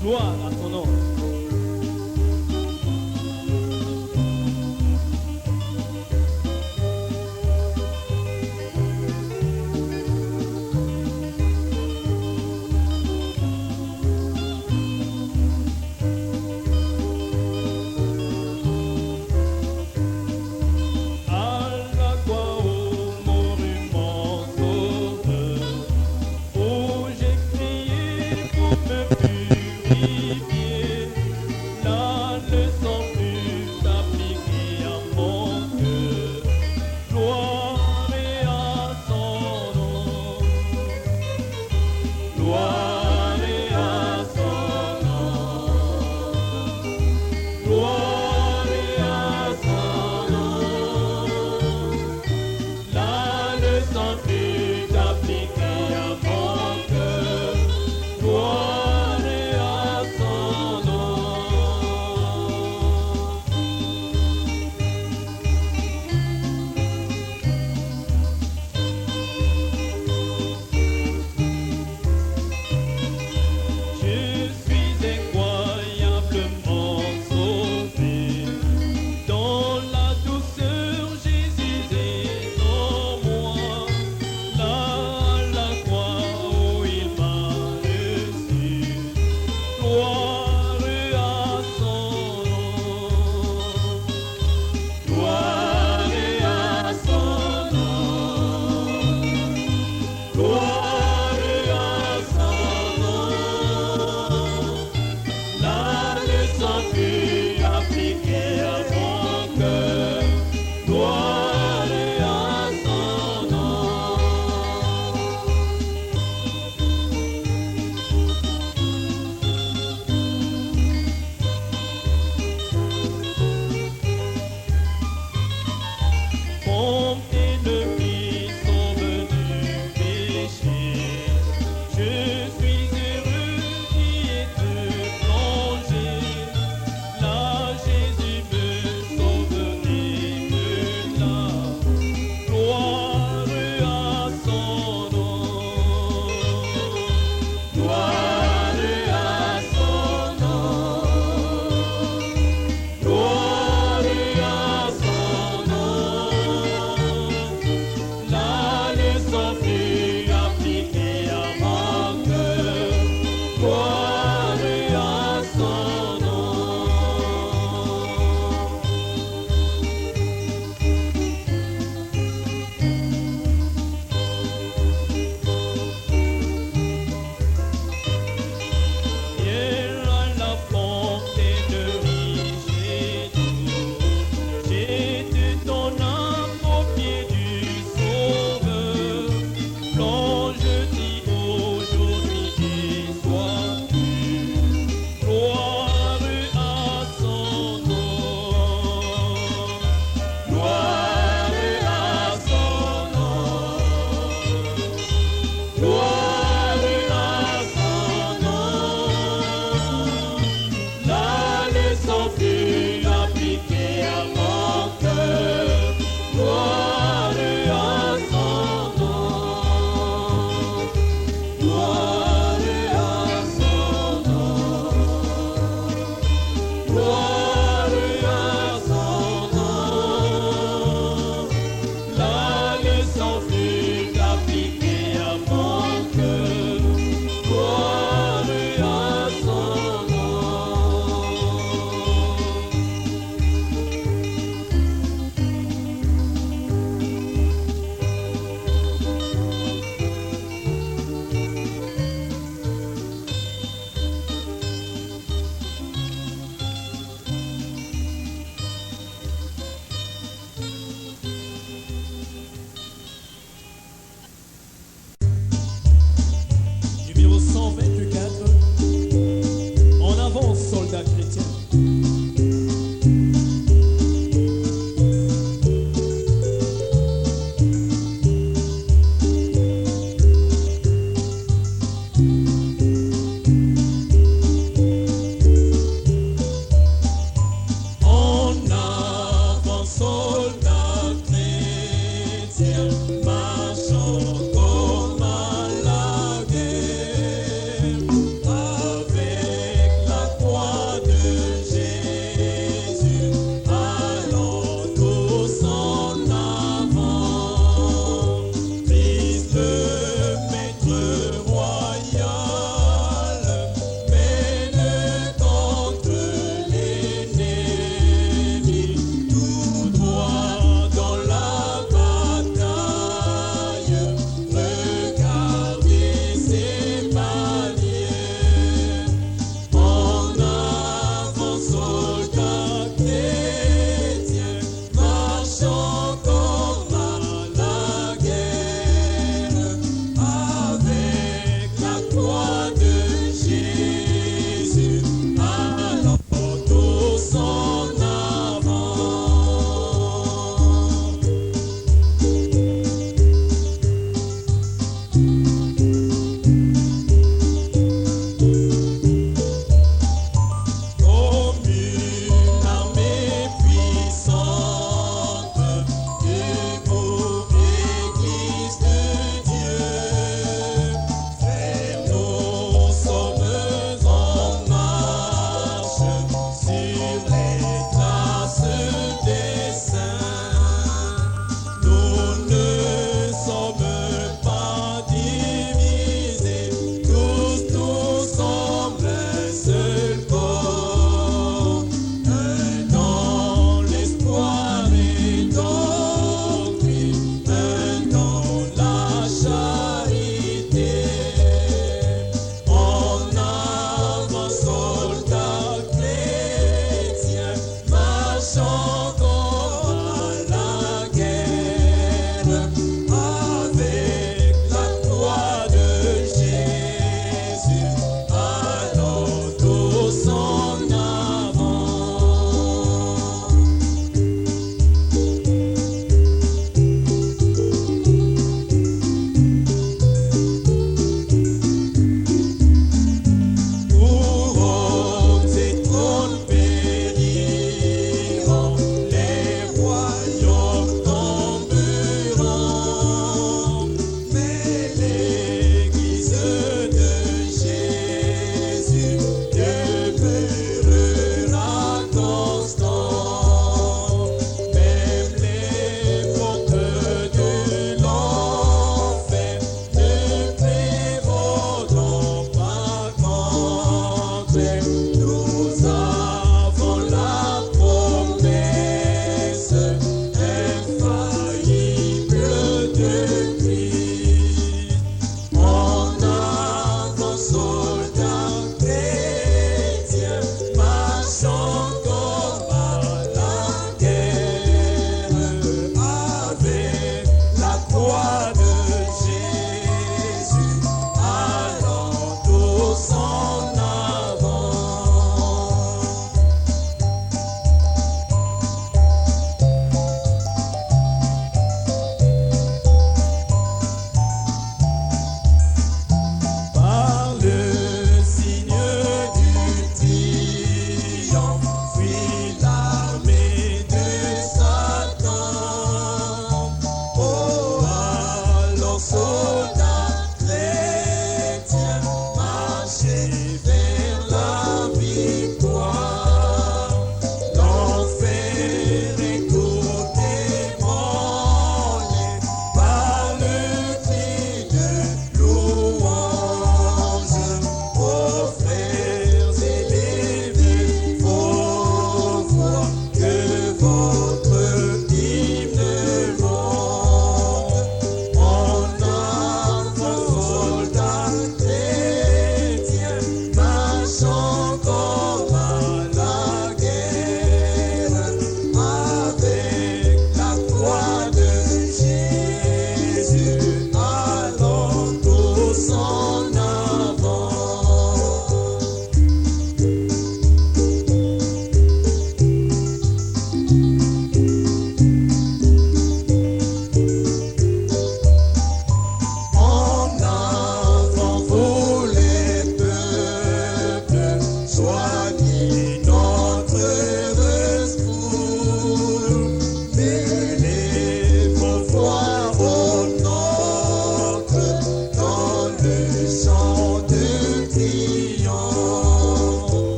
Gloire à son nom.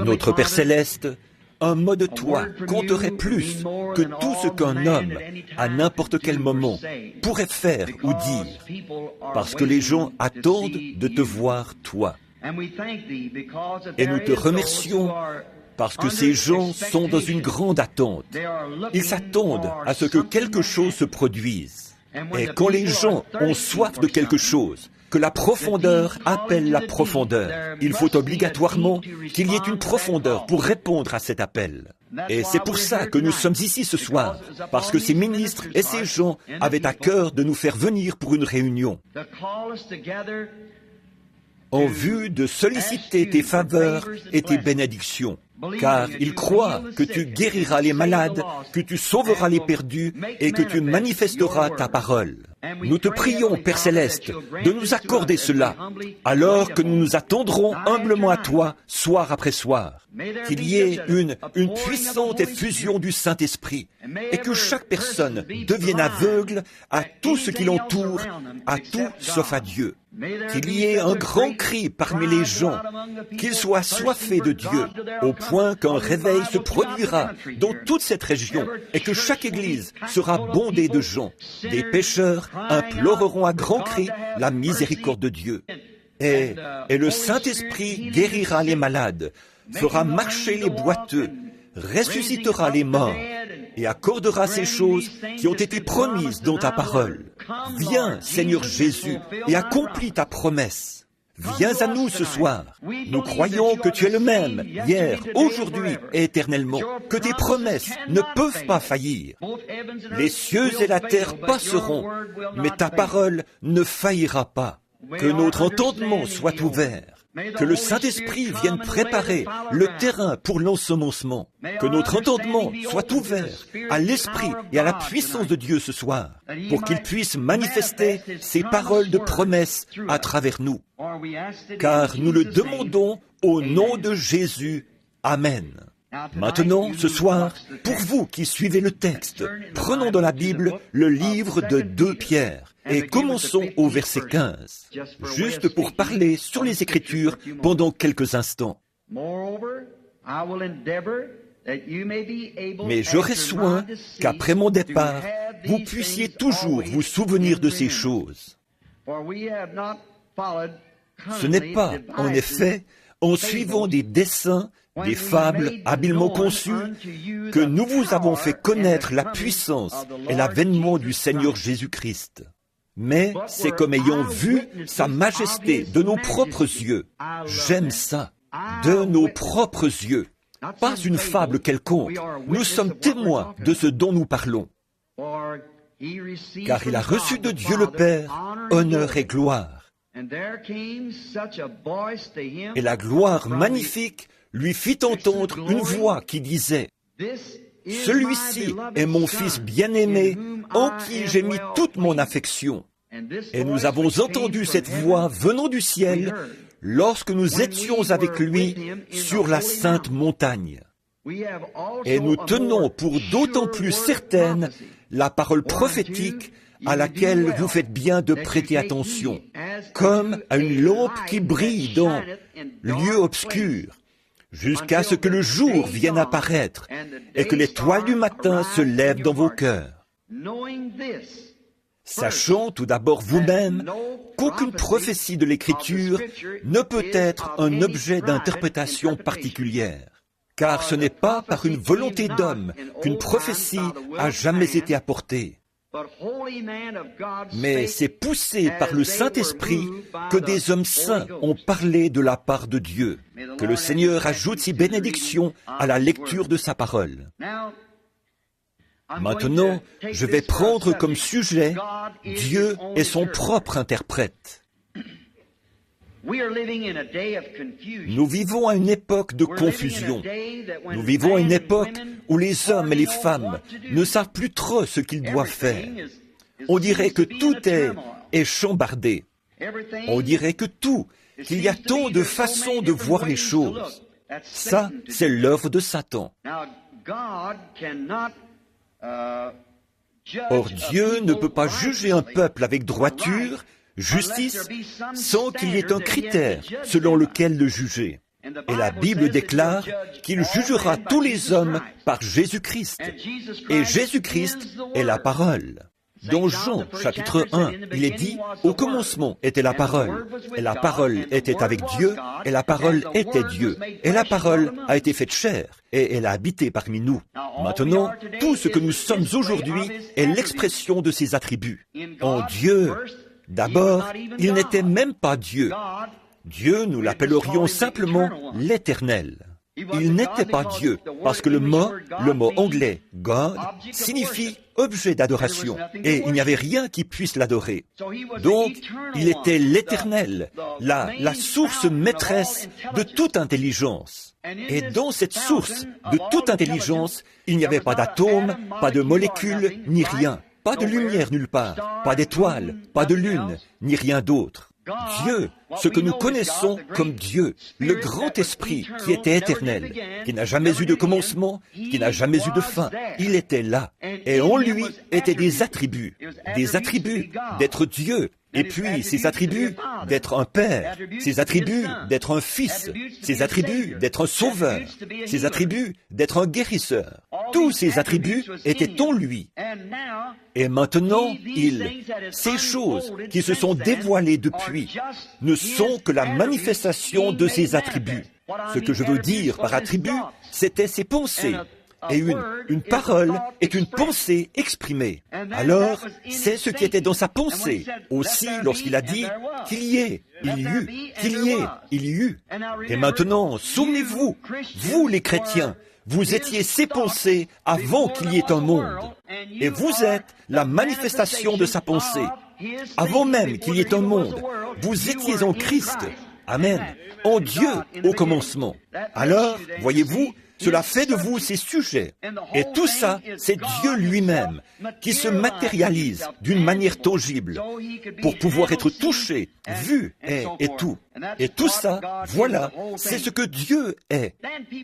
Notre Père Céleste, un mot de toi compterait plus que tout ce qu'un homme, à n'importe quel moment, pourrait faire ou dire, parce que les gens attendent de te voir toi. Et nous te remercions parce que ces gens sont dans une grande attente. Ils s'attendent à ce que quelque chose se produise. Et quand les gens ont soif de quelque chose, que la profondeur appelle la profondeur, il faut obligatoirement qu'il y ait une profondeur pour répondre à cet appel. Et c'est pour ça que nous sommes ici ce soir, parce que ces ministres et ces gens avaient à cœur de nous faire venir pour une réunion, en vue de solliciter tes faveurs et tes bénédictions, car ils croient que tu guériras les malades, que tu sauveras les perdus et que tu manifesteras ta parole. Nous te prions, Père Céleste, de nous accorder cela, alors que nous nous attendrons humblement à toi, soir après soir. Qu'il y ait une puissante effusion du Saint-Esprit, et que chaque personne devienne aveugle à tout ce qui l'entoure, à tout sauf à Dieu. Qu'il y ait un grand cri parmi les gens, qu'ils soient assoiffés de Dieu, au point qu'un réveil se produira dans toute cette région, et que chaque église sera bondée de gens. Des pécheurs imploreront à grands cris la miséricorde de Dieu. Et le Saint-Esprit guérira les malades, fera marcher les boiteux, ressuscitera les morts, et accordera ces choses qui ont été promises dans ta parole. Viens, Seigneur Jésus, et accomplis ta promesse. Viens à nous ce soir. Nous croyons que tu es le même, hier, aujourd'hui et éternellement, que tes promesses ne peuvent pas faillir. Les cieux et la terre passeront, mais ta parole ne faillira pas. Que notre entendement soit ouvert. Que le Saint-Esprit vienne préparer le terrain pour l'ensemencement. Que notre entendement soit ouvert à l'Esprit et à la puissance de Dieu ce soir, pour qu'il puisse manifester ses paroles de promesse à travers nous. Car nous le demandons au nom de Jésus. Amen. Maintenant, ce soir, pour vous qui suivez le texte, prenons dans la Bible le livre de 2 Pierre et commençons au verset 15, juste pour parler sur les Écritures pendant quelques instants. Mais j'aurai soin qu'après mon départ, vous puissiez toujours vous souvenir de ces choses. Ce n'est pas, en effet, en suivant des dessins, des fables habilement conçues, que nous vous avons fait connaître la puissance et l'avènement du Seigneur Jésus-Christ. Mais c'est comme ayant vu sa majesté de nos propres yeux. J'aime ça, de nos propres yeux. Pas une fable quelconque. Nous sommes témoins de ce dont nous parlons. Car il a reçu de Dieu le Père honneur et gloire. Et la gloire magnifique lui fit entendre une voix qui disait « Celui-ci est mon Fils bien-aimé, en qui j'ai mis toute mon affection. » Et nous avons entendu cette voix venant du ciel lorsque nous étions avec lui sur la sainte montagne. Et nous tenons pour d'autant plus certaine la parole prophétique à laquelle vous faites bien de prêter attention, comme à une lampe qui brille dans lieu obscur, jusqu'à ce que le jour vienne apparaître et que l'étoile du matin se lève dans vos cœurs. Sachant tout d'abord vous-même qu'aucune prophétie de l'Écriture ne peut être un objet d'interprétation particulière, car ce n'est pas par une volonté d'homme qu'une prophétie a jamais été apportée. Mais c'est poussé par le Saint-Esprit que des hommes saints ont parlé de la part de Dieu. Que le Seigneur ajoute ses bénédictions à la lecture de sa parole. Maintenant, je vais prendre comme sujet Dieu et son propre interprète. Nous vivons à une époque de confusion. Nous vivons à une époque où les hommes et les femmes ne savent plus trop ce qu'ils doivent faire. On dirait que tout est chambardé. On dirait que qu'il y a tant de façons de voir les choses. Ça, c'est l'œuvre de Satan. Or, Dieu ne peut pas juger un peuple avec droiture, justice, sans qu'il y ait un critère selon lequel le juger. Et la Bible déclare qu'il jugera tous les hommes par Jésus-Christ. Et Jésus-Christ est la parole. Dans Jean, chapitre 1, il est dit « Au commencement était la parole, et la parole était avec Dieu, et la parole était Dieu, et la parole a été faite chair, et elle a habité parmi nous. » Maintenant, tout ce que nous sommes aujourd'hui est l'expression de ses attributs. En Dieu, d'abord, il n'était même pas Dieu. Dieu, nous l'appellerions simplement l'Éternel. Il n'était pas Dieu, parce que le mot anglais « God » signifie objet d'adoration, et il n'y avait rien qui puisse l'adorer. Donc, il était l'Éternel, la source maîtresse de toute intelligence. Et dans cette source de toute intelligence, il n'y avait pas d'atomes, pas de molécules, ni rien. Pas de lumière nulle part, pas d'étoiles, pas de lune, ni rien d'autre. Dieu, ce que nous connaissons comme Dieu, le grand esprit qui était éternel, qui n'a jamais eu de commencement, qui n'a jamais eu de fin, il était là. Et en lui étaient des attributs d'être Dieu, et puis ses attributs d'être un père, ses attributs d'être un fils, ses attributs d'être un sauveur, ses attributs d'être un guérisseur. Tous ces attributs étaient en lui. Et maintenant, ces choses qui se sont dévoilées depuis ne sont que la manifestation de ses attributs. Ce que je veux dire par attribut, c'était ses pensées. Et une parole est une pensée exprimée. Alors, c'est ce qui était dans sa pensée. Aussi, lorsqu'il a dit qu'il y ait, il y eut, qu'il y ait, il y eut. Et maintenant, souvenez-vous, vous les chrétiens, vous étiez ses pensées avant qu'il y ait un monde. Et vous êtes la manifestation de sa pensée. Avant même qu'il y ait un monde, vous étiez en Christ. Amen. En Dieu au commencement. Alors, voyez-vous, cela fait de vous ses sujets. Et tout ça, c'est Dieu lui-même qui se matérialise d'une manière tangible pour pouvoir être touché, vu et tout. Et tout ça, voilà, c'est ce que Dieu est.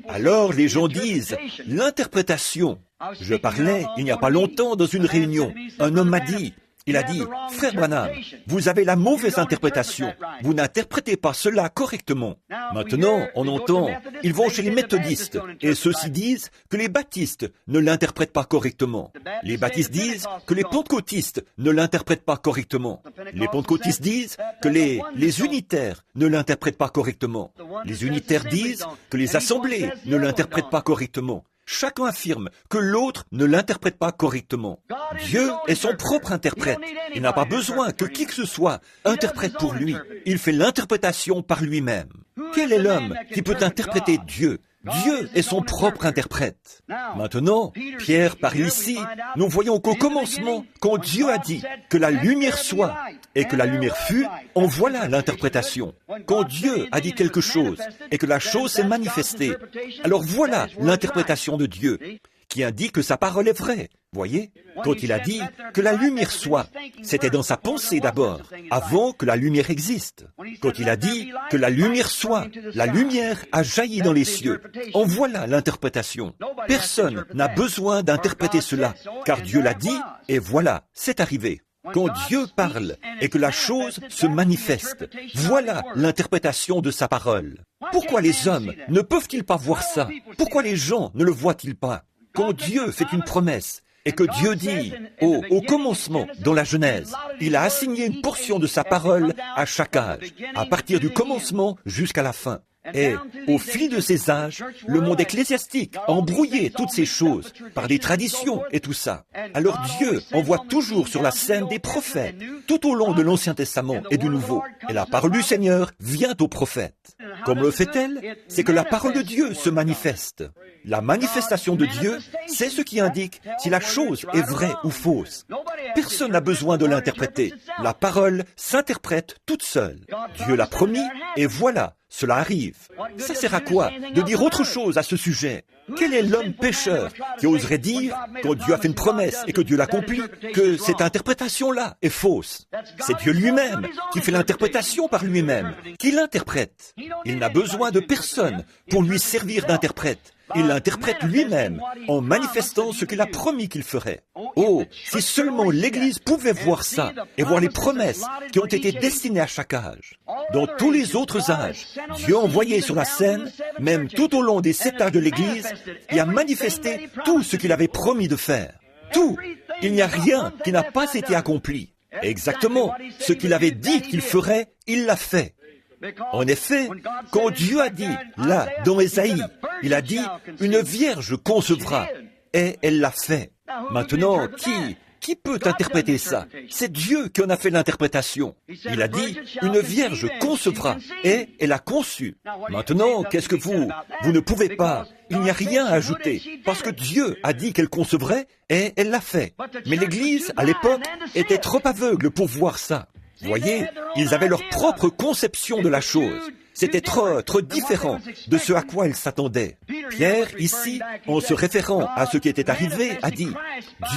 Alors les gens disent, l'interprétation. Je parlais il n'y a pas longtemps dans une réunion. Un homme m'a dit, il a dit, « Frère Branham, vous avez la mauvaise interprétation. Vous n'interprétez pas cela correctement. » Maintenant, on entend, ils vont chez les méthodistes, et ceux-ci disent que les baptistes ne l'interprètent pas correctement. Les baptistes disent que les pentecôtistes ne l'interprètent pas correctement. Les pentecôtistes disent que les unitaires ne l'interprètent pas correctement. Les unitaires disent que les assemblées ne l'interprètent pas correctement. Chacun affirme que l'autre ne l'interprète pas correctement. Dieu est son propre interprète. Il n'a pas besoin que qui que ce soit interprète pour lui. Il fait l'interprétation par lui-même. Quel est l'homme qui peut interpréter Dieu ? Dieu est son propre interprète. Maintenant, Pierre parle ici, nous voyons qu'au commencement, quand Dieu a dit que la lumière soit et que la lumière fut, en voilà l'interprétation. Quand Dieu a dit quelque chose et que la chose s'est manifestée, alors voilà l'interprétation de Dieu qui indique que sa parole est vraie. Voyez, quand il a dit que la lumière soit, c'était dans sa pensée d'abord, avant que la lumière existe. Quand il a dit que la lumière soit, la lumière a jailli dans les cieux. En voilà l'interprétation. Personne n'a besoin d'interpréter cela, car Dieu l'a dit, et voilà, c'est arrivé. Quand Dieu parle et que la chose se manifeste, voilà l'interprétation de sa parole. Pourquoi les hommes ne peuvent-ils pas voir ça? Pourquoi les gens ne le voient-ils pas? Quand Dieu fait une promesse, et que Dieu dit, au commencement, dans la Genèse, il a assigné une portion de sa parole à chaque âge, à partir du commencement jusqu'à la fin. Et, au fil de ces âges, le monde ecclésiastique a embrouillé toutes ces choses par des traditions et tout ça. Alors Dieu envoie toujours sur la scène des prophètes, tout au long de l'Ancien Testament et du Nouveau. Et la parole du Seigneur vient aux prophètes. Comment le fait-elle? C'est que la parole de Dieu se manifeste. La manifestation de Dieu, c'est ce qui indique si la chose est vraie ou fausse. Personne n'a besoin de l'interpréter. La parole s'interprète toute seule. Dieu l'a promis, et voilà, cela arrive. Ça sert à quoi de dire autre chose à ce sujet? Quel est l'homme pécheur qui oserait dire, quand Dieu a fait une promesse et que Dieu l'accomplit, que cette interprétation-là est fausse? C'est Dieu lui-même qui fait l'interprétation par lui-même, qui l'interprète. Il n'a besoin de personne pour lui servir d'interprète. Il l'interprète lui-même en manifestant ce qu'il a promis qu'il ferait. Oh, si seulement l'Église pouvait voir ça et voir les promesses qui ont été destinées à chaque âge. Dans tous les autres âges, Dieu a envoyé sur la scène, même tout au long des 7 âges de l'Église, et a manifesté tout ce qu'il avait promis de faire. Tout. Il n'y a rien qui n'a pas été accompli. Exactement. Ce qu'il avait dit qu'il ferait, il l'a fait. En effet, quand Dieu a dit, là, dans Ésaïe, il a dit, une vierge concevra, et elle l'a fait. Maintenant, qui peut interpréter ça? C'est Dieu qui en a fait l'interprétation. Il a dit, une vierge concevra, et elle a conçu. Maintenant, qu'est-ce que vous ne pouvez pas, il n'y a rien à ajouter, parce que Dieu a dit qu'elle concevrait, et elle l'a fait. Mais l'Église, à l'époque, était trop aveugle pour voir ça. Voyez, ils avaient leur propre conception de la chose. C'était trop différent de ce à quoi ils s'attendaient. Pierre, ici, en se référant à ce qui était arrivé, a dit,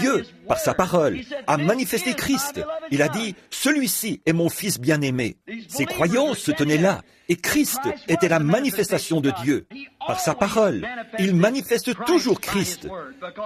Dieu, par sa parole, a manifesté Christ. Il a dit, celui-ci est mon Fils bien-aimé. Ses croyances se tenaient là, et Christ était la manifestation de Dieu. Par sa parole, il manifeste toujours Christ,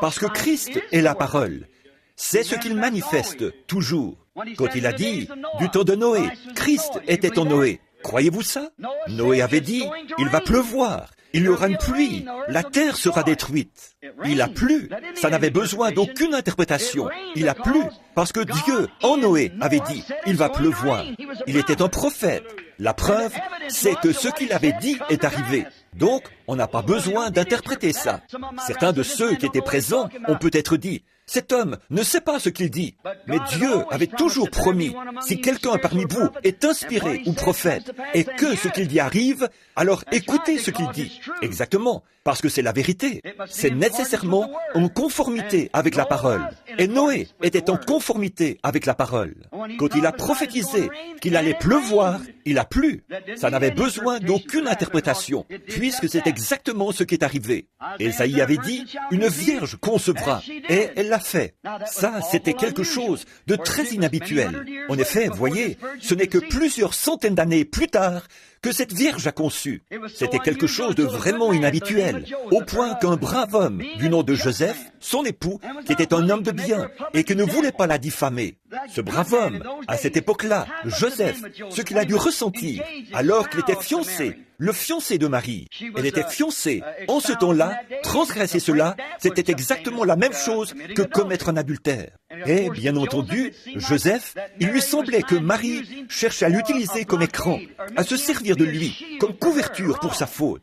parce que Christ est la parole. C'est ce qu'il manifeste toujours. Quand il a dit, du temps de Noé, Christ était en Noé. Croyez-vous ça? Noé avait dit, il va pleuvoir, il y aura une pluie, la terre sera détruite. Il a plu, ça n'avait besoin d'aucune interprétation. Il a plu, parce que Dieu, en Noé, avait dit, il va pleuvoir. Il était un prophète. La preuve, c'est que ce qu'il avait dit est arrivé. Donc, on n'a pas besoin d'interpréter ça. Certains de ceux qui étaient présents ont peut-être dit, Cet homme ne sait pas ce qu'il dit, mais Dieu avait toujours promis, si quelqu'un parmi vous est inspiré ou prophète, et que ce qu'il dit arrive, alors écoutez ce qu'il dit. Exactement, parce que c'est la vérité. C'est nécessairement en conformité avec la parole. Et Noé était en conformité avec la parole. Quand il a prophétisé qu'il allait pleuvoir, il a plu. Ça n'avait besoin d'aucune interprétation, puisque c'est exactement ce qui est arrivé. Ésaïe avait dit, une vierge concevra, et elle l'a fait. Ça, c'était quelque chose de très inhabituel. En effet, voyez, ce n'est que plusieurs centaines d'années plus tard que cette vierge a conçu. C'était quelque chose de vraiment inhabituel, au point qu'un brave homme du nom de Joseph, son époux, qui était un homme de bien et qui ne voulait pas la diffamer, ce brave homme, à cette époque-là, Joseph, ce qu'il a dû ressentir alors qu'il était fiancé, le fiancé de Marie. Elle était fiancée. En ce temps-là, transgresser cela, c'était exactement la même chose que commettre un adultère. Et, bien entendu, Joseph, il lui semblait que Marie cherchait à l'utiliser comme écran, à se servir de lui, comme couverture pour sa faute.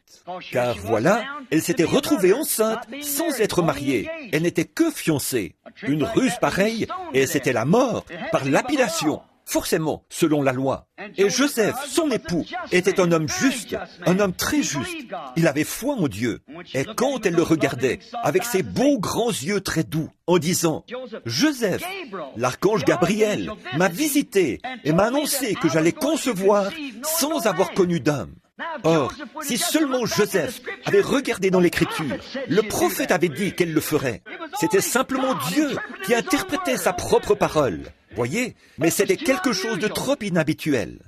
Car voilà, elle s'était retrouvée enceinte sans être mariée. Elle n'était que fiancée. Une ruse pareille, et c'était la mort par lapidation. Forcément, selon la loi. Et Joseph, son époux, était un homme juste, un homme très juste. Il avait foi en Dieu. Et quand elle le regardait, avec ses beaux grands yeux très doux, en disant, « Joseph, l'archange Gabriel m'a visité et m'a annoncé que j'allais concevoir sans avoir connu d'homme. » Or, si seulement Joseph avait regardé dans l'Écriture, le prophète avait dit qu'elle le ferait. C'était simplement Dieu qui interprétait sa propre parole. Voyez, mais c'était quelque chose de trop inhabituel.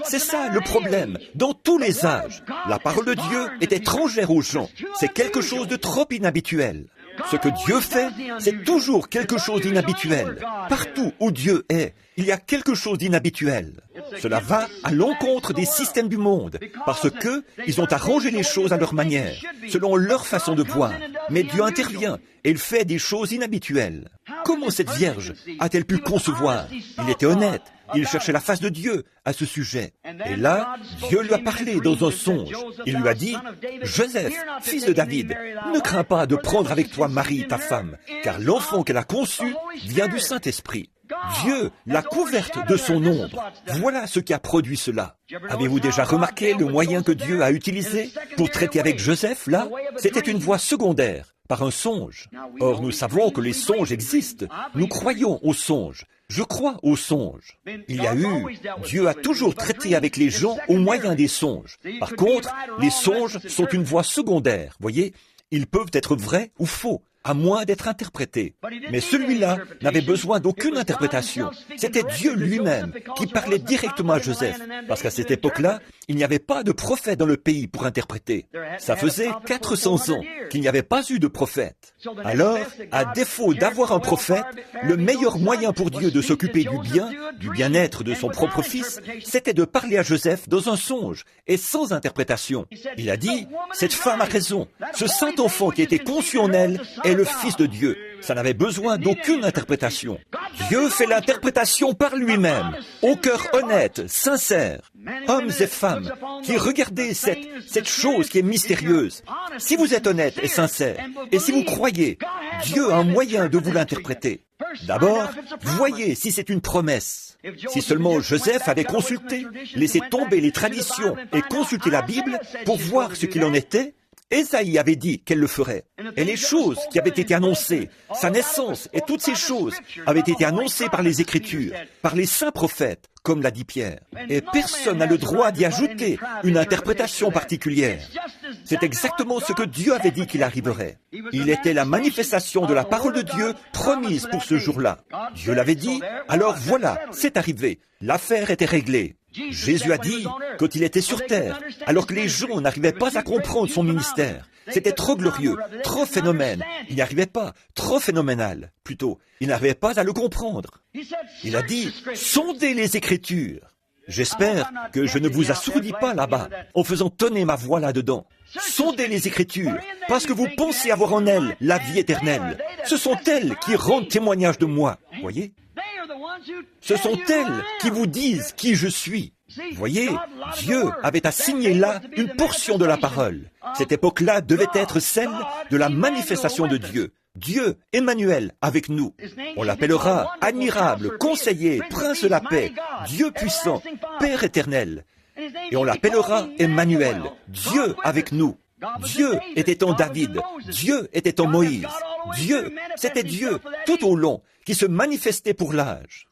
C'est ça le problème, dans tous les âges. La parole de Dieu est étrangère aux gens. C'est quelque chose de trop inhabituel. Ce que Dieu fait, c'est toujours quelque chose d'inhabituel. Partout où Dieu est, il y a quelque chose d'inhabituel. Cela va à l'encontre des systèmes du monde, parce que ils ont arrangé les choses à leur manière, selon leur façon de voir. Mais Dieu intervient et il fait des choses inhabituelles. Comment cette vierge a-t-elle pu concevoir? Il était honnête. Il cherchait la face de Dieu à ce sujet. Et là, Dieu lui a parlé dans un songe. Il lui a dit, « Joseph, fils de David, ne crains pas de prendre avec toi Marie, ta femme, car l'enfant qu'elle a conçu vient du Saint-Esprit. Dieu l'a couverte de son ombre. Voilà ce qui a produit cela. » Avez-vous déjà remarqué le moyen que Dieu a utilisé pour traiter avec Joseph, là? C'était une voie secondaire, par un songe. Or, nous savons que les songes existent. Nous croyons aux songes. Je crois aux songes. Dieu a toujours traité avec les gens au moyen des songes. Par contre, les songes sont une voie secondaire, voyez? Ils peuvent être vrais ou faux, à moins d'être interprétés. Mais celui-là n'avait besoin d'aucune interprétation. C'était Dieu lui-même qui parlait directement à Joseph, parce qu'à cette époque-là, il n'y avait pas de prophète dans le pays pour interpréter. Ça faisait 400 ans qu'il n'y avait pas eu de prophète. Alors, à défaut d'avoir un prophète, le meilleur moyen pour Dieu de s'occuper du bien-être de son propre fils, c'était de parler à Joseph dans un songe et sans interprétation. Il a dit, « Cette femme a raison. Ce saint enfant qui a été conçu en elle est le Fils de Dieu. » Ça n'avait besoin d'aucune interprétation. Dieu fait l'interprétation par lui-même, au cœur honnête, sincère. Hommes et femmes qui regardez cette chose qui est mystérieuse. Si vous êtes honnête et sincère, et si vous croyez, Dieu a un moyen de vous l'interpréter. D'abord, voyez si c'est une promesse. Si seulement Joseph avait consulté, laissé tomber les traditions et consulté la Bible pour voir ce qu'il en était, Ésaïe avait dit qu'elle le ferait. Et les choses qui avaient été annoncées, sa naissance et toutes ces choses avaient été annoncées par les Écritures, par les saints prophètes, comme l'a dit Pierre. Et personne n'a le droit d'y ajouter une interprétation particulière. C'est exactement ce que Dieu avait dit qu'il arriverait. Il était la manifestation de la parole de Dieu promise pour ce jour-là. Dieu l'avait dit, alors voilà, c'est arrivé. L'affaire était réglée. Jésus a dit, quand il était sur terre, alors que les gens n'arrivaient pas à comprendre son ministère, c'était trop glorieux, trop phénomène. Il n'y arrivait pas, trop phénoménal, plutôt. Il n'arrivait pas à le comprendre. Il a dit, sondez les Écritures. J'espère que je ne vous assourdis pas là-bas, en faisant tonner ma voix là-dedans. Sondez les Écritures, parce que vous pensez avoir en elles la vie éternelle. Ce sont elles qui rendent témoignage de moi, voyez? Ce sont elles qui vous disent qui je suis. Voyez, Dieu avait assigné là une portion de la parole. Cette époque-là devait être celle de la manifestation de Dieu, Dieu, Emmanuel, avec nous. On l'appellera admirable, conseiller, prince de la paix, Dieu puissant, Père éternel. Et on l'appellera Emmanuel, Dieu avec nous. Dieu était en David, Dieu était en Moïse. Dieu, c'était Dieu tout au long, qui se manifestait pour l'âge.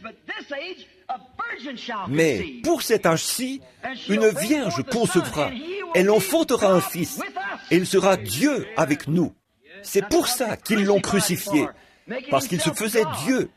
Mais pour cet âge-ci, une vierge concevra, elle enfantera un fils, et il sera Dieu avec nous. C'est pour ça qu'ils l'ont crucifié, parce qu'il se faisait Dieu,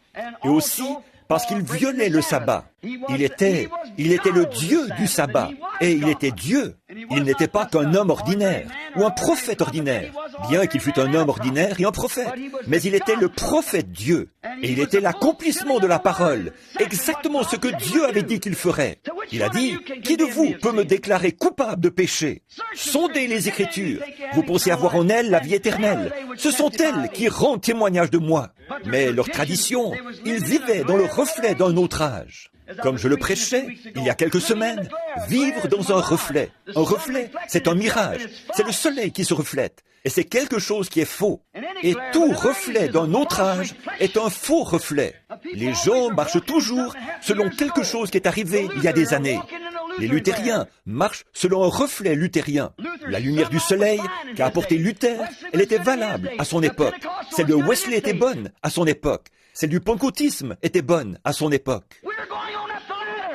et aussi parce qu'il violait le sabbat. Il était le Dieu du sabbat, et il était Dieu. Il n'était pas qu'un homme ordinaire, ou un prophète ordinaire, bien qu'il fût un homme ordinaire et un prophète, mais il était le prophète Dieu, et il était l'accomplissement de la parole, exactement ce que Dieu avait dit qu'il ferait. Il a dit, « Qui de vous peut me déclarer coupable de péché? Sondez les Écritures, vous pensez avoir en elles la vie éternelle. Ce sont elles qui rendent témoignage de moi. » Mais leur tradition, ils vivaient dans le reflet d'un autre âge. Comme je le prêchais il y a quelques semaines, vivre dans un reflet. Un reflet, c'est un mirage. C'est le soleil qui se reflète. Et c'est quelque chose qui est faux. Et tout reflet d'un autre âge est un faux reflet. Les gens marchent toujours selon quelque chose qui est arrivé il y a des années. Les luthériens marchent selon un reflet luthérien. La lumière du soleil qu'a apporté Luther, elle était valable à son époque. Celle de Wesley était bonne à son époque. Celle du pentecôtisme était bonne à son époque.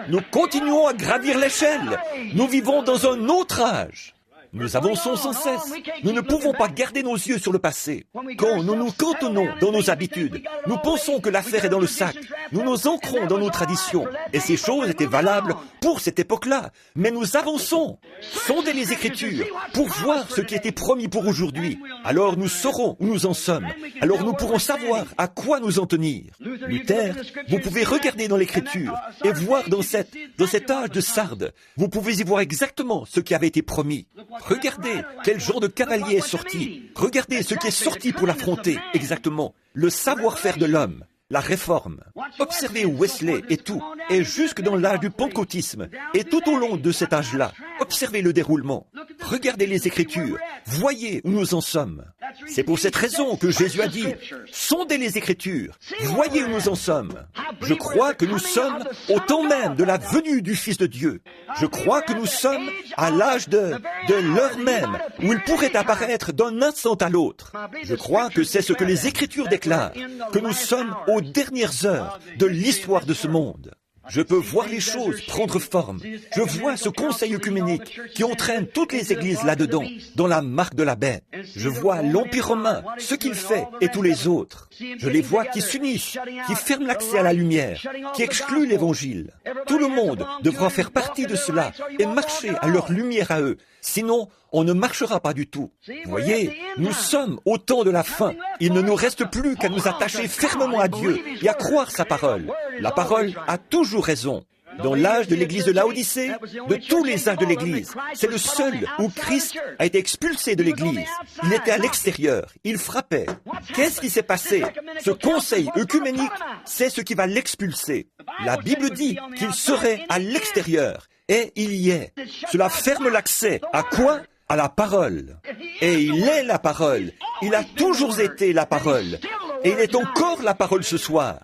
Nous continuons à gravir l'échelle. Nous vivons dans un autre âge. Nous avançons sans cesse. Nous ne pouvons pas garder nos yeux sur le passé. Quand nous nous cantonnons dans nos habitudes, nous pensons que l'affaire est dans le sac. Nous nous ancrons dans nos traditions. Et ces choses étaient valables pour cette époque-là. Mais nous avançons. Sondez les Écritures pour voir ce qui était promis pour aujourd'hui. Alors nous saurons où nous en sommes. Alors nous pourrons savoir à quoi nous en tenir. Luther, vous pouvez regarder dans l'Écriture et voir dans cet âge de Sardes, vous pouvez y voir exactement ce qui avait été promis. Regardez quel genre de cavalier est sorti. Regardez ce qui est sorti pour l'affronter, exactement. Le savoir-faire de l'homme, la réforme. Observez Wesley et tout, et jusque dans l'âge du pentecôtisme, et tout au long de cet âge-là. Observez le déroulement. Regardez les Écritures. Voyez où nous en sommes. C'est pour cette raison que Jésus a dit, « Sondez les Écritures. Voyez où nous en sommes. » Je crois que nous sommes au temps même de la venue du Fils de Dieu. Je crois que nous sommes à l'âge de l'heure même où il pourrait apparaître d'un instant à l'autre. Je crois que c'est ce que les Écritures déclarent, que nous sommes aux dernières heures de l'histoire de ce monde. Je peux voir les choses prendre forme. Je vois ce conseil œcuménique qui entraîne toutes les églises là-dedans, dans la marque de la bête. Je vois l'Empire romain, ce qu'il fait, et tous les autres. Je les vois qui s'unissent, qui ferment l'accès à la lumière, qui excluent l'Évangile. Tout le monde devra faire partie de cela et marcher à leur lumière à eux. Sinon, on ne marchera pas du tout. Voyez, nous sommes au temps de la fin. Il ne nous reste plus qu'à nous attacher fermement à Dieu et à croire sa parole. La parole a toujours raison. Dans l'âge de l'église de Laodicée, de tous les âges de l'église, c'est le seul où Christ a été expulsé de l'église. Il était à l'extérieur, il frappait. Qu'est-ce qui s'est passé? Ce conseil œcuménique, c'est ce qui va l'expulser. La Bible dit qu'il serait à l'extérieur, et il y est. Cela ferme l'accès. À quoi? À la parole. Et il est la parole. Il a toujours été la parole. Et il est encore la parole ce soir.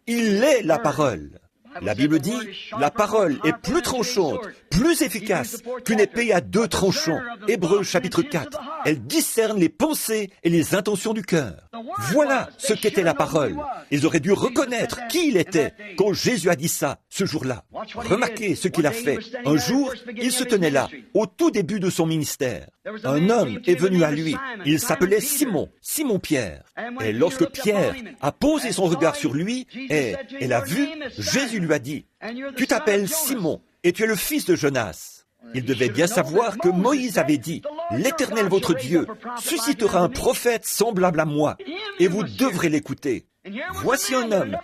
Il est la parole. La Bible dit, la parole est plus tranchante, plus efficace qu'une épée à 2 tranchants. Hébreux chapitre 4. Elle discerne les pensées et les intentions du cœur. Voilà ce qu'était la parole. Ils auraient dû reconnaître qui il était quand Jésus a dit ça, ce jour-là. Remarquez ce qu'il a fait. Un jour, il se tenait là, au tout début de son ministère. Un homme est venu à lui. Il s'appelait Simon, Simon Pierre. Et lorsque Pierre a posé son regard sur lui et l'a vu, Jésus lui a dit, « Tu t'appelles Simon et tu es le fils de Jonas. » Il devait bien savoir que Moïse avait dit, « L'Éternel votre Dieu suscitera un prophète semblable à moi, et vous devrez l'écouter. » Voici un homme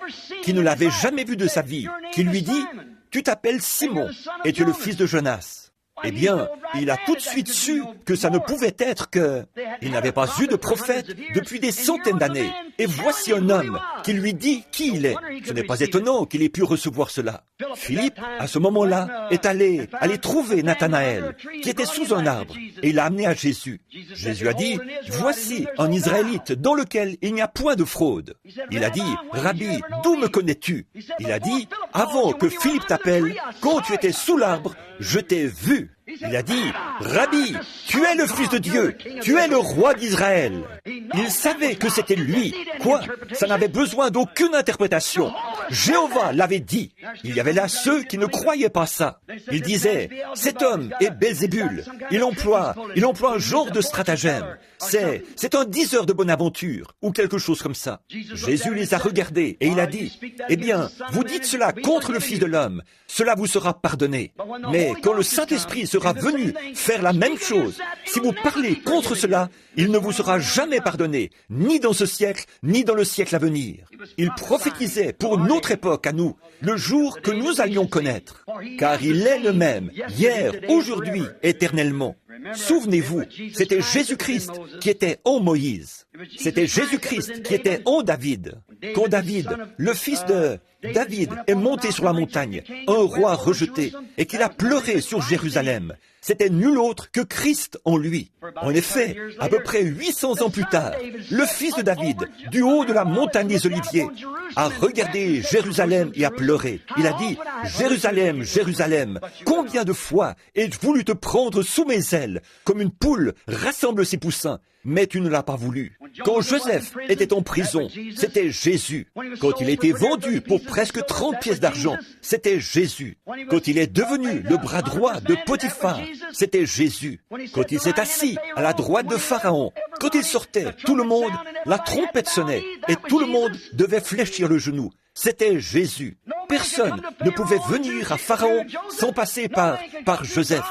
qui ne l'avait jamais vu de sa vie, qui lui dit, « Tu t'appelles Simon et tu es le fils de Jonas. » Eh bien, il a tout de suite su que ça ne pouvait être que... Il n'avait pas eu de prophète depuis des centaines d'années. Et voici un homme qui lui dit qui il est. Ce n'est pas étonnant qu'il ait pu recevoir cela. Philippe, à ce moment-là, est allé trouver Nathanaël, qui était sous un arbre, et il l'a amené à Jésus. Jésus a dit, « Voici un Israélite dans lequel il n'y a point de fraude. » Il a dit, « Rabbi, d'où me connais-tu » Il a dit, « Avant que Philippe t'appelle, quand tu étais sous l'arbre, je t'ai vu. » Il a dit, « Rabbi, tu es le Fils de Dieu, tu es le roi d'Israël. » Il savait que c'était lui. Quoi? Ça n'avait besoin d'aucune interprétation. Jéhovah l'avait dit. Il y avait là ceux qui ne croyaient pas ça. Ils disaient, « Cet homme est Belzébul. Il emploie un genre de stratagème. C'est un diseur de bonne aventure, ou quelque chose comme ça. » Jésus les a regardés et il a dit, « Eh bien, vous dites cela contre le Fils de l'homme. Cela vous sera pardonné. Mais quand le Saint-Esprit sera venu faire la même chose, si vous parlez contre cela, il ne vous sera jamais pardonné, ni dans ce siècle, ni dans le siècle à venir. » Il prophétisait pour notre époque à nous, le jour que nous allions connaître. Car il est le même, hier, aujourd'hui, éternellement. Souvenez-vous, c'était Jésus-Christ qui était en Moïse. C'était Jésus-Christ qui était en David. Quand David, le fils de David, est monté sur la montagne, un roi rejeté, et qu'il a pleuré sur Jérusalem, c'était nul autre que Christ en lui. En effet, à peu près 800 ans plus tard, le fils de David, du haut de la montagne des Oliviers, a regardé Jérusalem et a pleuré. Il a dit, « Jérusalem, Jérusalem, combien de fois ai-je voulu te prendre sous mes ailes, comme une poule rassemble ses poussins, mais tu ne l'as pas voulu. » Quand Joseph était en prison, c'était Jésus. Quand il était vendu pour presque 30 pièces d'argent, c'était Jésus. Quand il est devenu le bras droit de Potiphar, c'était Jésus. Quand il s'est assis à la droite de Pharaon, quand il sortait, tout le monde, la trompette sonnait et tout le monde devait fléchir le genou. C'était Jésus. Personne ne pouvait venir à Pharaon sans passer par Joseph.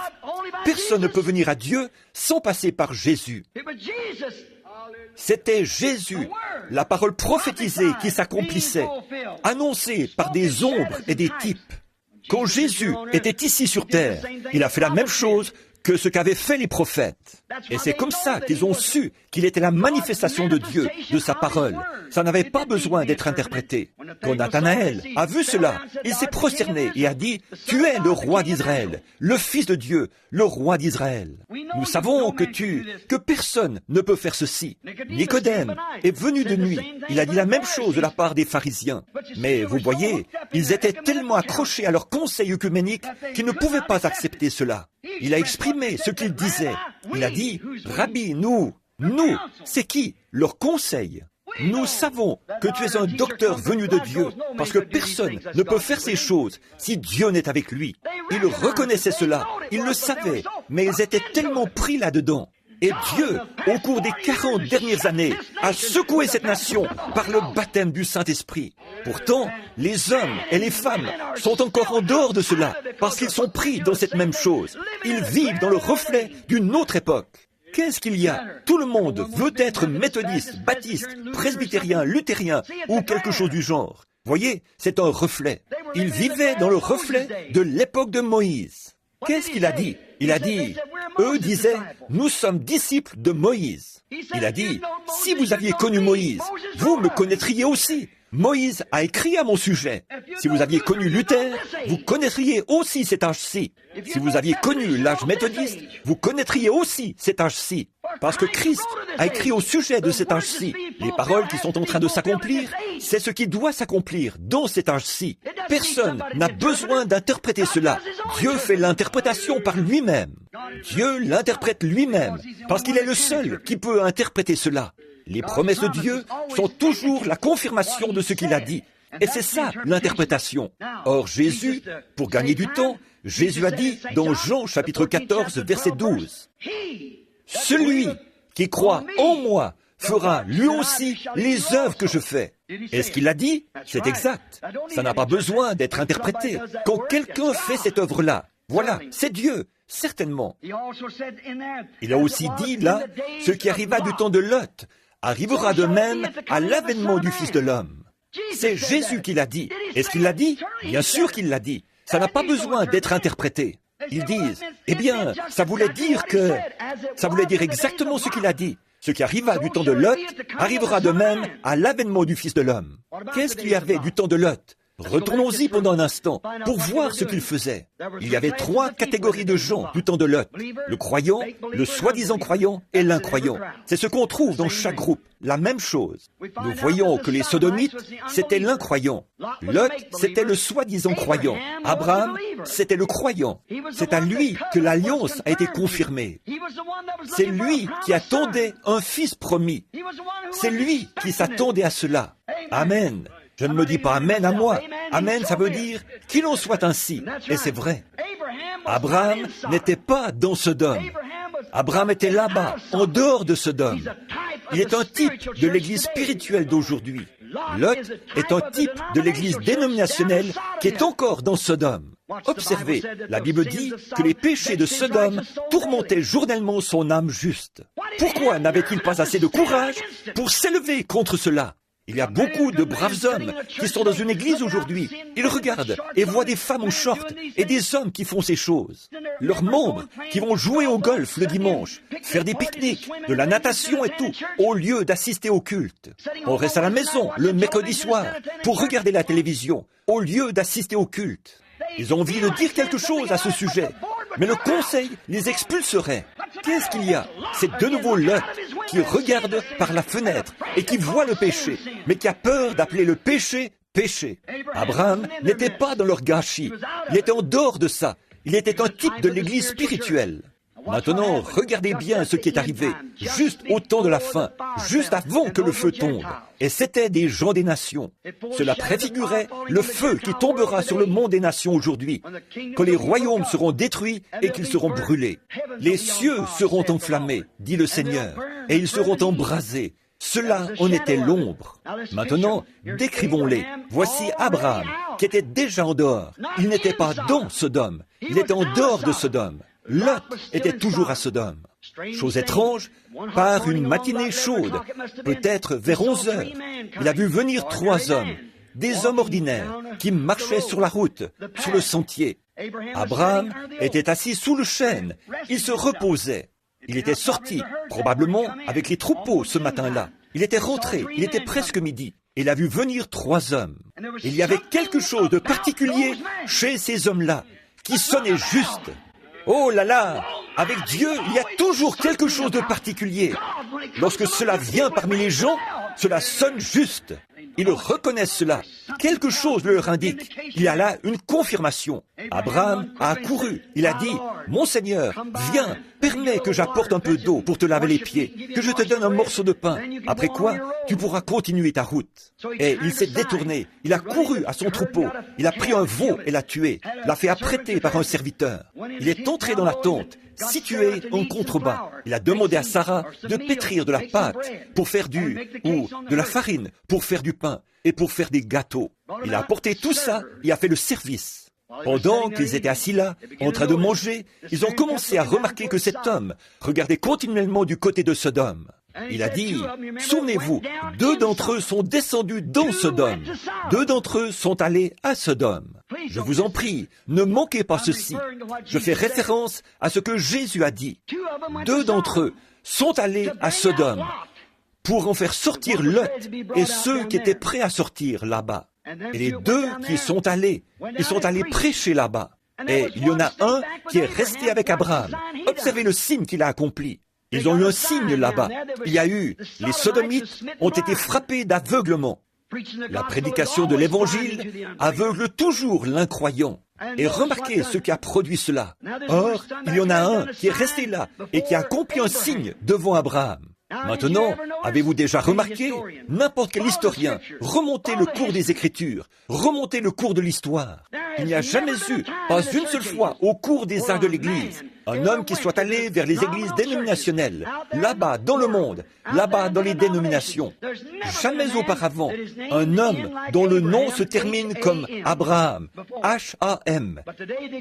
Personne ne peut venir à Dieu sans passer par Jésus. C'était Jésus, la parole prophétisée qui s'accomplissait, annoncée par des ombres et des types. Quand Jésus était ici sur terre, il a fait la même chose que ce qu'avaient fait les prophètes. Et c'est comme ça qu'ils ont su qu'il était la manifestation de Dieu, de sa parole. Ça n'avait pas besoin d'être interprété. Quand Nathanaël a vu cela, il s'est prosterné et a dit, « Tu es le roi d'Israël, le Fils de Dieu, le roi d'Israël. » Nous savons que personne ne peut faire ceci. Nicodème est venu de nuit. Il a dit la même chose de la part des pharisiens. Mais vous voyez, ils étaient tellement accrochés à leur conseil œcuménique qu'ils ne pouvaient pas accepter cela. Il a exprimé ce qu'il disait. Il a dit, « Rabbi, nous, c'est qui? Leur conseil. Nous savons que tu es un docteur venu de Dieu, parce que personne ne peut faire ces choses si Dieu n'est avec lui. » Ils reconnaissaient cela, ils le savaient, mais ils étaient tellement pris là-dedans. Et Dieu, au cours des 40 dernières années, a secoué cette nation par le baptême du Saint-Esprit. Pourtant, les hommes et les femmes sont encore en dehors de cela, parce qu'ils sont pris dans cette même chose. Ils vivent dans le reflet d'une autre époque. Qu'est-ce qu'il y a? Tout le monde veut être méthodiste, baptiste, presbytérien, luthérien ou quelque chose du genre. Voyez, c'est un reflet. Ils vivaient dans le reflet de l'époque de Moïse. Qu'est-ce qu'il a dit? Il a dit, eux disaient, nous sommes disciples de Moïse. Il a dit, si vous aviez connu Moïse, vous me connaîtriez aussi. Moïse a écrit à mon sujet. Si vous aviez connu Luther, vous connaîtriez aussi cet âge-ci. Si vous aviez connu l'âge méthodiste, vous connaîtriez aussi cet âge-ci. Parce que Christ a écrit au sujet de cet âge-ci. Les paroles qui sont en train de s'accomplir, c'est ce qui doit s'accomplir dans cet âge-ci. Personne n'a besoin d'interpréter cela. Dieu fait l'interprétation par lui-même. Dieu l'interprète lui-même, parce qu'il est le seul qui peut interpréter cela. Les promesses de Dieu sont toujours la confirmation de ce qu'il a dit. Et c'est ça, l'interprétation. Or, Jésus, pour gagner du temps, Jésus a dit dans Jean chapitre 14, verset 12, « Celui qui croit en moi fera lui aussi les œuvres que je fais. » Est-ce qu'il a dit? C'est exact. Ça n'a pas besoin d'être interprété. Quand quelqu'un fait cette œuvre-là, voilà, c'est Dieu, certainement. Il a aussi dit là, ce qui arriva du temps de Lot arrivera de même à l'avènement du Fils de l'homme. C'est Jésus qui l'a dit. Est-ce qu'il l'a dit? Bien sûr qu'il l'a dit. Ça n'a pas besoin d'être interprété. Ils disent, eh bien, ça voulait dire exactement ce qu'il a dit. Ce qui arriva du temps de Lot arrivera de même à l'avènement du Fils de l'homme. Qu'est-ce qu'il y avait du temps de Lot? Retournons-y pendant un instant pour voir ce qu'il faisait. Il y avait 3 catégories de gens du temps de Lot. Le croyant, le soi-disant croyant et l'incroyant. C'est ce qu'on trouve dans chaque groupe, la même chose. Nous voyons que les sodomites, c'était l'incroyant. Lot, c'était le soi-disant croyant. Abraham, c'était le croyant. C'est à lui que l'alliance a été confirmée. C'est lui qui attendait un fils promis. C'est lui qui s'attendait à cela. Amen. Je ne me dis pas Amen à moi. Amen, ça veut dire qu'il en soit ainsi. Et c'est vrai. Abraham n'était pas dans Sodome. Abraham était là-bas, en dehors de Sodome. Il est un type de l'Église spirituelle d'aujourd'hui. Lot est un type de l'Église dénominationnelle qui est encore dans Sodome. Observez, la Bible dit que les péchés de Sodome tourmentaient journellement son âme juste. Pourquoi n'avait-il pas assez de courage pour s'élever contre cela? Il y a beaucoup de braves hommes qui sont dans une église aujourd'hui. Ils regardent et voient des femmes en short et des hommes qui font ces choses. Leurs membres qui vont jouer au golf le dimanche, faire des pique-niques, de la natation et tout, au lieu d'assister au culte. On reste à la maison le mercredi soir pour regarder la télévision, au lieu d'assister au culte. Ils ont envie de dire quelque chose à ce sujet, mais le conseil les expulserait. Qu'est-ce qu'il y a? C'est de nouveau Lot qui regarde par la fenêtre et qui voit le péché, mais qui a peur d'appeler le péché péché. Abraham n'était pas dans leur gâchis. Il était en dehors de ça. Il était un type de l'Église spirituelle. Maintenant, regardez bien ce qui est arrivé, juste au temps de la fin, juste avant que le feu tombe. Et c'étaient des gens des nations. Cela préfigurait le feu qui tombera sur le monde des nations aujourd'hui, quand les royaumes seront détruits et qu'ils seront brûlés. Les cieux seront enflammés, dit le Seigneur, et ils seront embrasés. Cela en était l'ombre. Maintenant, décrivons-les. Voici Abraham, qui était déjà en dehors. Il n'était pas dans Sodome, il était en dehors de Sodome. Lot était toujours à Sodome. Chose étrange, par une matinée chaude, peut-être vers 11 heures, il a vu venir 3 hommes, des hommes ordinaires, qui marchaient sur la route, sur le sentier. Abraham était assis sous le chêne, il se reposait. Il était sorti, probablement avec les troupeaux ce matin-là. Il était rentré, il était presque midi. Il a vu venir 3 hommes. Il y avait quelque chose de particulier chez ces hommes-là, qui sonnait juste. Oh là là! Avec Dieu, il y a toujours quelque chose de particulier. Lorsque cela vient parmi les gens, cela sonne juste. Ils reconnaissent cela. Quelque chose leur indique. Il y a là une confirmation. Abraham a accouru. Il a dit, « Mon Seigneur, viens, permets que j'apporte un peu d'eau pour te laver les pieds, que je te donne un morceau de pain. Après quoi, tu pourras continuer ta route. » Et il s'est détourné. Il a couru à son troupeau. Il a pris un veau et l'a tué. L'a fait apprêter par un serviteur. Il est entré dans la tente, situé en contrebas. Il a demandé à Sarah de pétrir de la pâte pour faire ou de la farine pour faire du pain et pour faire des gâteaux. Il a apporté tout ça et a fait le service. Pendant qu'ils étaient assis là, en train de manger, ils ont commencé à remarquer que cet homme regardait continuellement du côté de Sodome. Il a dit, « Souvenez-vous, 2 d'entre eux sont descendus dans Sodome. 2 d'entre eux sont allés à Sodome. Je vous en prie, ne manquez pas ceci. » Je fais référence à ce que Jésus a dit. 2 d'entre eux sont allés à Sodome pour en faire sortir Lot et ceux qui étaient prêts à sortir là-bas. Et les 2 qui sont allés, ils sont allés prêcher là-bas. Et il y en a un qui est resté avec Abraham. Observez le signe qu'il a accompli. Ils ont eu un signe là-bas. Il y a eu, les sodomites ont été frappés d'aveuglement. La prédication de l'Évangile aveugle toujours l'incroyant. Et remarquez ce qui a produit cela. Or, il y en a un qui est resté là et qui a accompli un signe devant Abraham. Maintenant, avez-vous déjà remarqué, n'importe quel historien, remontez le cours des Écritures, remontez le cours de l'histoire. Il n'y a jamais eu, pas une seule fois, au cours des âges de l'Église, un homme qui soit allé vers les églises dénominationnelles, là-bas dans le monde, là-bas dans les dénominations. Jamais auparavant, un homme dont le nom se termine comme Abraham, H-A-M.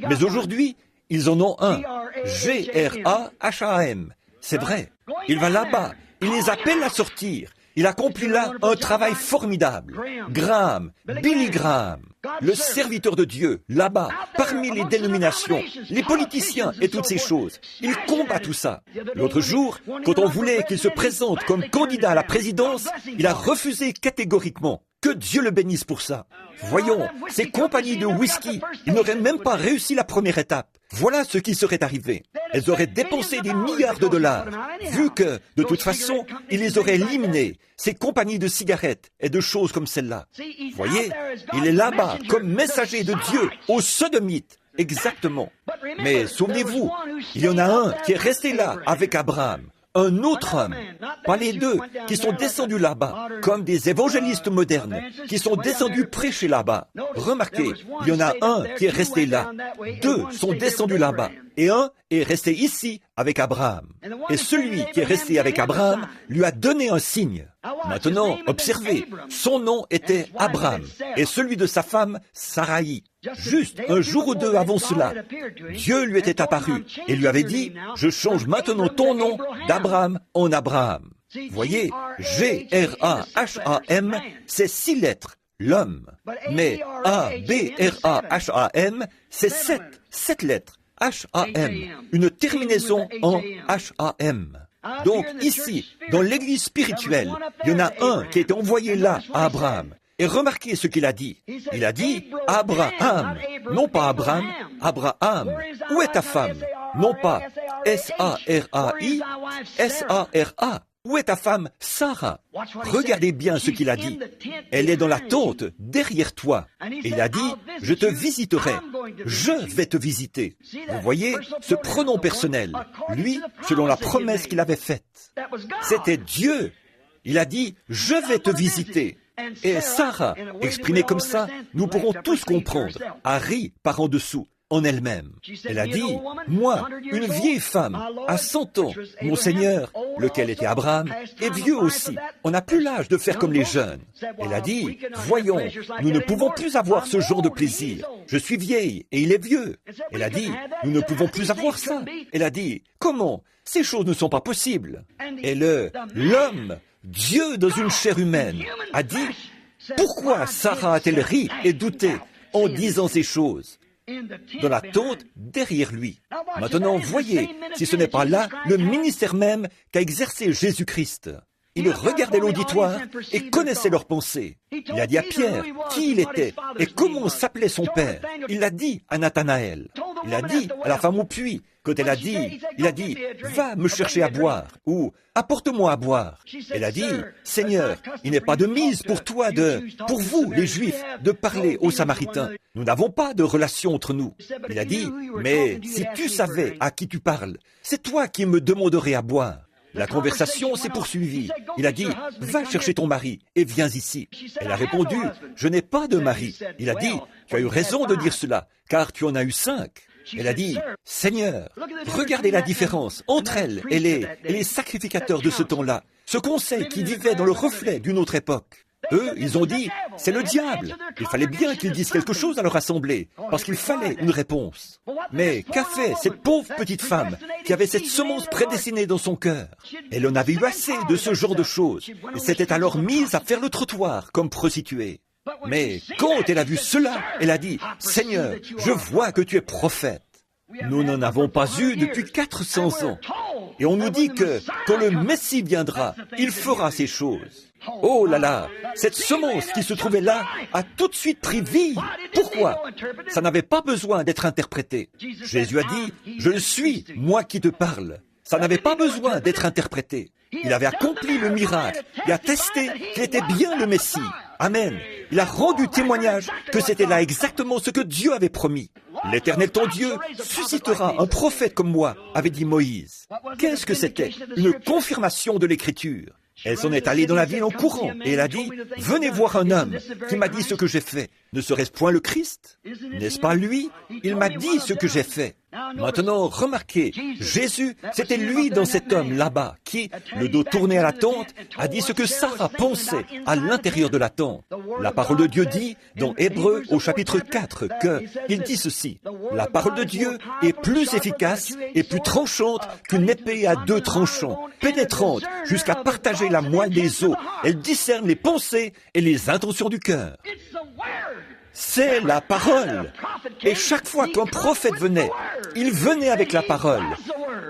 Mais aujourd'hui, ils en ont un, G-R-A-H-A-M. C'est vrai. Il va là-bas. Il les appelle à sortir. Il accomplit là un travail formidable. Graham, Billy Graham, le serviteur de Dieu, là-bas, parmi les dénominations, les politiciens et toutes ces choses. Il combat tout ça. L'autre jour, quand on voulait qu'il se présente comme candidat à la présidence, il a refusé catégoriquement. Que Dieu le bénisse pour ça. Voyons, ces compagnies de whisky, ils n'auraient même pas réussi la première étape. Voilà ce qui serait arrivé. Elles auraient dépensé des milliards de dollars, vu que, de toute façon, ils les auraient éliminés, ces compagnies de cigarettes et de choses comme celle-là. Voyez, il est là-bas comme messager de Dieu aux Sodomites. Exactement. Mais souvenez-vous, il y en a un qui est resté là avec Abraham. Un autre homme, pas les deux, qui sont descendus là-bas, comme des évangélistes modernes, qui sont descendus prêcher là-bas. Remarquez, il y en a un qui est resté là, deux sont descendus là-bas, et un est resté ici avec Abraham. Et celui qui est resté avec Abraham lui a donné un signe. Maintenant, observez, son nom était Abraham, et celui de sa femme, Saraï. Juste un jour ou deux avant cela, Dieu lui était apparu et lui avait dit, « Je change maintenant ton nom d'Abraham en Abraham. » Voyez, G-R-A-H-A-M, c'est 6 lettres, l'homme. Mais A-B-R-A-H-A-M, c'est 7 lettres, H-A-M, une terminaison en H-A-M. Donc ici, dans l'église spirituelle, il y en a un qui a été envoyé là à Abraham. Et remarquez ce qu'il a dit. Il a dit « Abraham », non pas Abraham, Abraham. Où est ta femme? Non pas S-A-R-A-I, S-A-R-A. Où est ta femme Sarah? Regardez bien ce qu'il a dit. Elle est dans la tente, derrière toi. Et il a dit « Je te visiterai. Je vais te visiter. » Vous voyez, ce pronom personnel, lui, selon la promesse qu'il avait faite. C'était Dieu. Il a dit « Je vais te visiter. » Et Sarah, exprimée comme ça, nous pourrons tous comprendre, a ri par en dessous, en elle-même. Elle a dit, « Moi, une vieille femme, à 100 ans, mon Seigneur, lequel était Abraham, est vieux aussi. On n'a plus l'âge de faire comme les jeunes. » Elle a dit, « Voyons, nous ne pouvons plus avoir ce genre de plaisir. Je suis vieille et il est vieux. » Elle a dit, « Nous ne pouvons plus avoir ça. » Elle a dit, « Comment? Ces choses ne sont pas possibles. » Et l'homme, Dieu dans une chair humaine, a dit, pourquoi Sarah a-t-elle ri et douté en disant ces choses? Dans la tente derrière lui. Maintenant, voyez, si ce n'est pas là le ministère même qu'a exercé Jésus-Christ. Il regardait l'auditoire et connaissait leurs pensées. Il a dit à Pierre qui il était et comment s'appelait son père. Il l'a dit à Nathanaël. Il a dit à la femme au puits, quand elle a dit, il a dit, va me chercher à boire ou apporte-moi à boire. Elle a dit, Seigneur, il n'est pas de mise pour toi pour vous, les Juifs, de parler aux Samaritains. Nous n'avons pas de relation entre nous. Il a dit, mais si tu savais à qui tu parles, c'est toi qui me demanderais à boire. La conversation s'est poursuivie. Il a dit, va chercher ton mari et viens ici. Elle a répondu, je n'ai pas de mari. Il a dit, tu as eu raison de dire cela, car tu en as eu 5. Elle a dit, Seigneur, regardez la différence entre elle et les sacrificateurs de ce temps-là, ce conseil qui vivait dans le reflet d'une autre époque. Eux, ils ont dit, c'est le diable. Il fallait bien qu'ils disent quelque chose à leur assemblée, parce qu'il fallait une réponse. Mais qu'a fait cette pauvre petite femme qui avait cette semence prédestinée dans son cœur? Elle en avait eu assez de ce genre de choses, et s'était alors mise à faire le trottoir comme prostituée. Mais quand elle a vu cela, elle a dit, Seigneur, je vois que tu es prophète. Nous n'en avons pas eu depuis 400 ans. Et on nous dit que quand le Messie viendra, il fera ces choses. Oh là là, cette semence qui se trouvait là a tout de suite pris vie. Pourquoi? Ça n'avait pas besoin d'être interprété. Jésus a dit, je le suis, moi qui te parle. Ça n'avait pas besoin d'être interprété. Il avait accompli le miracle et a testé qu'il était bien le Messie. Amen. Il a rendu témoignage que c'était là exactement ce que Dieu avait promis. L'Éternel ton Dieu suscitera un prophète comme moi, avait dit Moïse. Qu'est-ce que c'était? Une confirmation de l'Écriture. Elle s'en est allée dans la ville en courant et elle a dit, venez voir un homme qui m'a dit ce que j'ai fait. Ne serait-ce point le Christ? N'est-ce pas lui? Il m'a dit ce que j'ai fait. Maintenant, remarquez, Jésus, c'était lui dans cet homme là-bas qui, le dos tourné à la tente, a dit ce que Sarah pensait à l'intérieur de la tente. La parole de Dieu dit, dans Hébreux au chapitre 4, qu'il dit ceci, la parole de Dieu est plus efficace et plus tranchante qu'une épée à 2 tranchants, pénétrante jusqu'à partager la moelle des os. Elle discerne les pensées et les intentions du cœur. C'est la parole. Et chaque fois qu'un prophète venait, il venait avec la parole.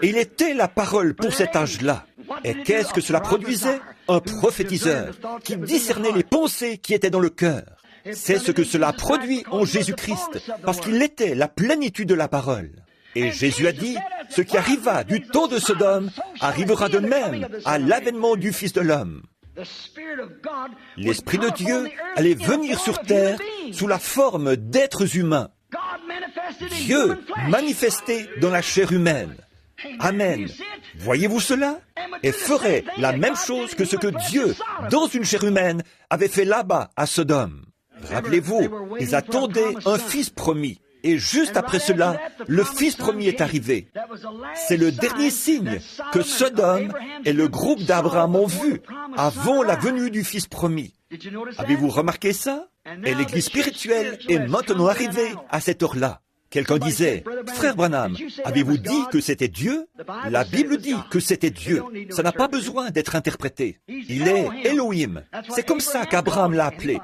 Et il était la parole pour cet âge-là. Et qu'est-ce que cela produisait? un prophétiseur qui discernait les pensées qui étaient dans le cœur. C'est ce que cela produit en Jésus-Christ, parce qu'il était la plénitude de la parole. Et Jésus a dit, ce qui arriva du temps de Sodome arrivera de même à l'avènement du Fils de l'homme. L'Esprit de Dieu allait venir sur terre sous la forme d'êtres humains. Dieu manifesté dans la chair humaine. Amen. Voyez-vous cela? Et ferait la même chose que ce que Dieu, dans une chair humaine, avait fait là-bas à Sodome. Rappelez-vous, ils attendaient un fils promis. Et juste après cela, le fils promis est arrivé. C'est le dernier signe que Sodome et le groupe d'Abraham ont vu avant la venue du fils promis. Avez-vous remarqué ça? Et l'Église spirituelle est maintenant arrivée à cette heure-là. Quelqu'un disait, « Frère Branham, avez-vous dit que c'était Dieu ?» La Bible dit que c'était Dieu. Ça n'a pas besoin d'être interprété. Il est Elohim. C'est comme ça qu'Abraham l'a appelé.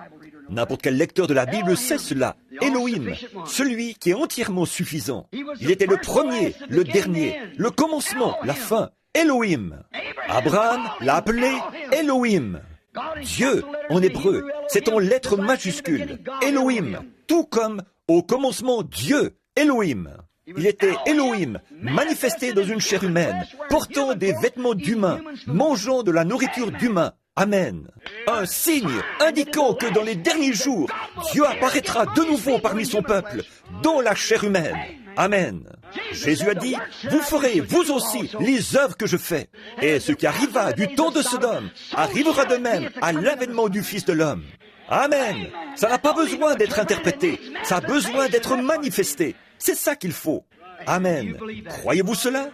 N'importe quel lecteur de la Bible sait cela. Elohim, celui qui est entièrement suffisant. Il était le premier, le dernier, le commencement, la fin. Elohim. Abraham l'a appelé Elohim. Dieu, en hébreu, c'est en lettres majuscules. Elohim, tout comme au commencement Dieu, Elohim. Il était Elohim, manifesté dans une chair humaine, portant des vêtements d'humains, mangeant de la nourriture d'humains. Amen. Un signe indiquant que dans les derniers jours, Dieu apparaîtra de nouveau parmi son peuple, dans la chair humaine. Amen. Jésus a dit, vous ferez, vous aussi, les œuvres que je fais. Et ce qui arriva du temps de Sodome arrivera de même à l'avènement du Fils de l'homme. Amen. Ça n'a pas besoin d'être interprété. Ça a besoin d'être manifesté. C'est ça qu'il faut. Amen. Croyez-vous cela?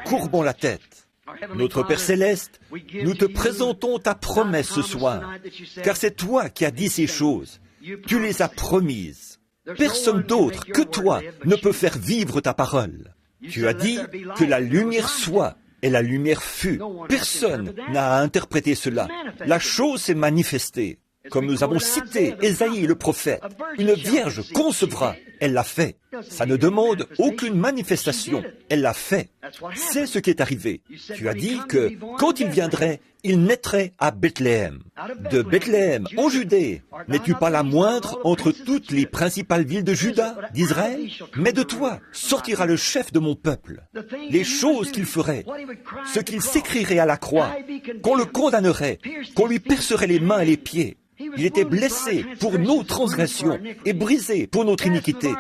Courbons la tête. Notre Père Céleste, nous te présentons ta promesse ce soir, car c'est toi qui as dit ces choses. Tu les as promises. Personne d'autre que toi ne peut faire vivre ta parole. Tu as dit que la lumière soit, et la lumière fut. Personne n'a à interpréter cela. La chose s'est manifestée. Comme nous avons cité Ésaïe le prophète, une vierge concevra, elle l'a fait. Ça ne demande aucune manifestation, elle l'a fait. C'est ce qui est arrivé. Tu as dit que quand il viendrait, il naîtrait à Bethléem. De Bethléem, en Judée, n'es-tu pas la moindre entre toutes les principales villes de Juda, d'Israël? Mais de toi sortira le chef de mon peuple. Les choses qu'il ferait, ce qu'il s'écrirait à la croix, qu'on le condamnerait, qu'on lui percerait les mains et les pieds. Il était blessé pour nos transgressions et brisé pour notre iniquité.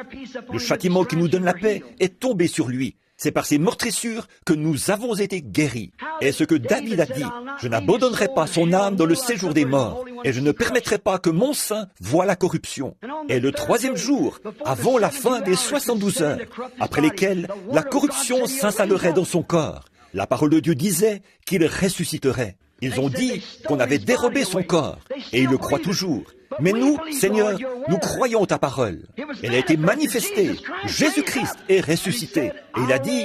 Le châtiment qui nous donne la paix est tombé sur lui. C'est par ses meurtrissures que nous avons été guéris. Et ce que David a dit, je n'abandonnerai pas son âme dans le séjour des morts, et je ne permettrai pas que mon sein voie la corruption. Et le troisième jour, avant la fin des 72 heures, après lesquelles la corruption s'installerait dans son corps, la parole de Dieu disait qu'il ressusciterait. Ils ont dit qu'on avait dérobé son corps, et ils le croient toujours. Mais nous, Seigneur, nous croyons ta parole. Elle a été manifestée. Jésus-Christ est ressuscité. Et il a dit,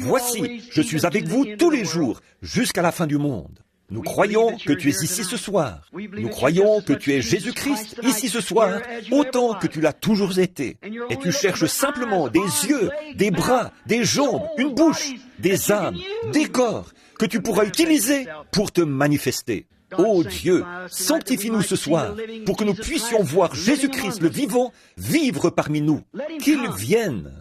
voici, je suis avec vous tous les jours, jusqu'à la fin du monde. Nous croyons que tu es ici ce soir. Nous croyons que tu es Jésus-Christ ici ce soir, autant que tu l'as toujours été. Et tu cherches simplement des yeux, des bras, des jambes, une bouche, des âmes, des corps, que tu pourras utiliser pour te manifester. Ô Dieu, sanctifie-nous ce soir, pour que nous puissions voir Jésus-Christ le vivant vivre parmi nous. Qu'il vienne.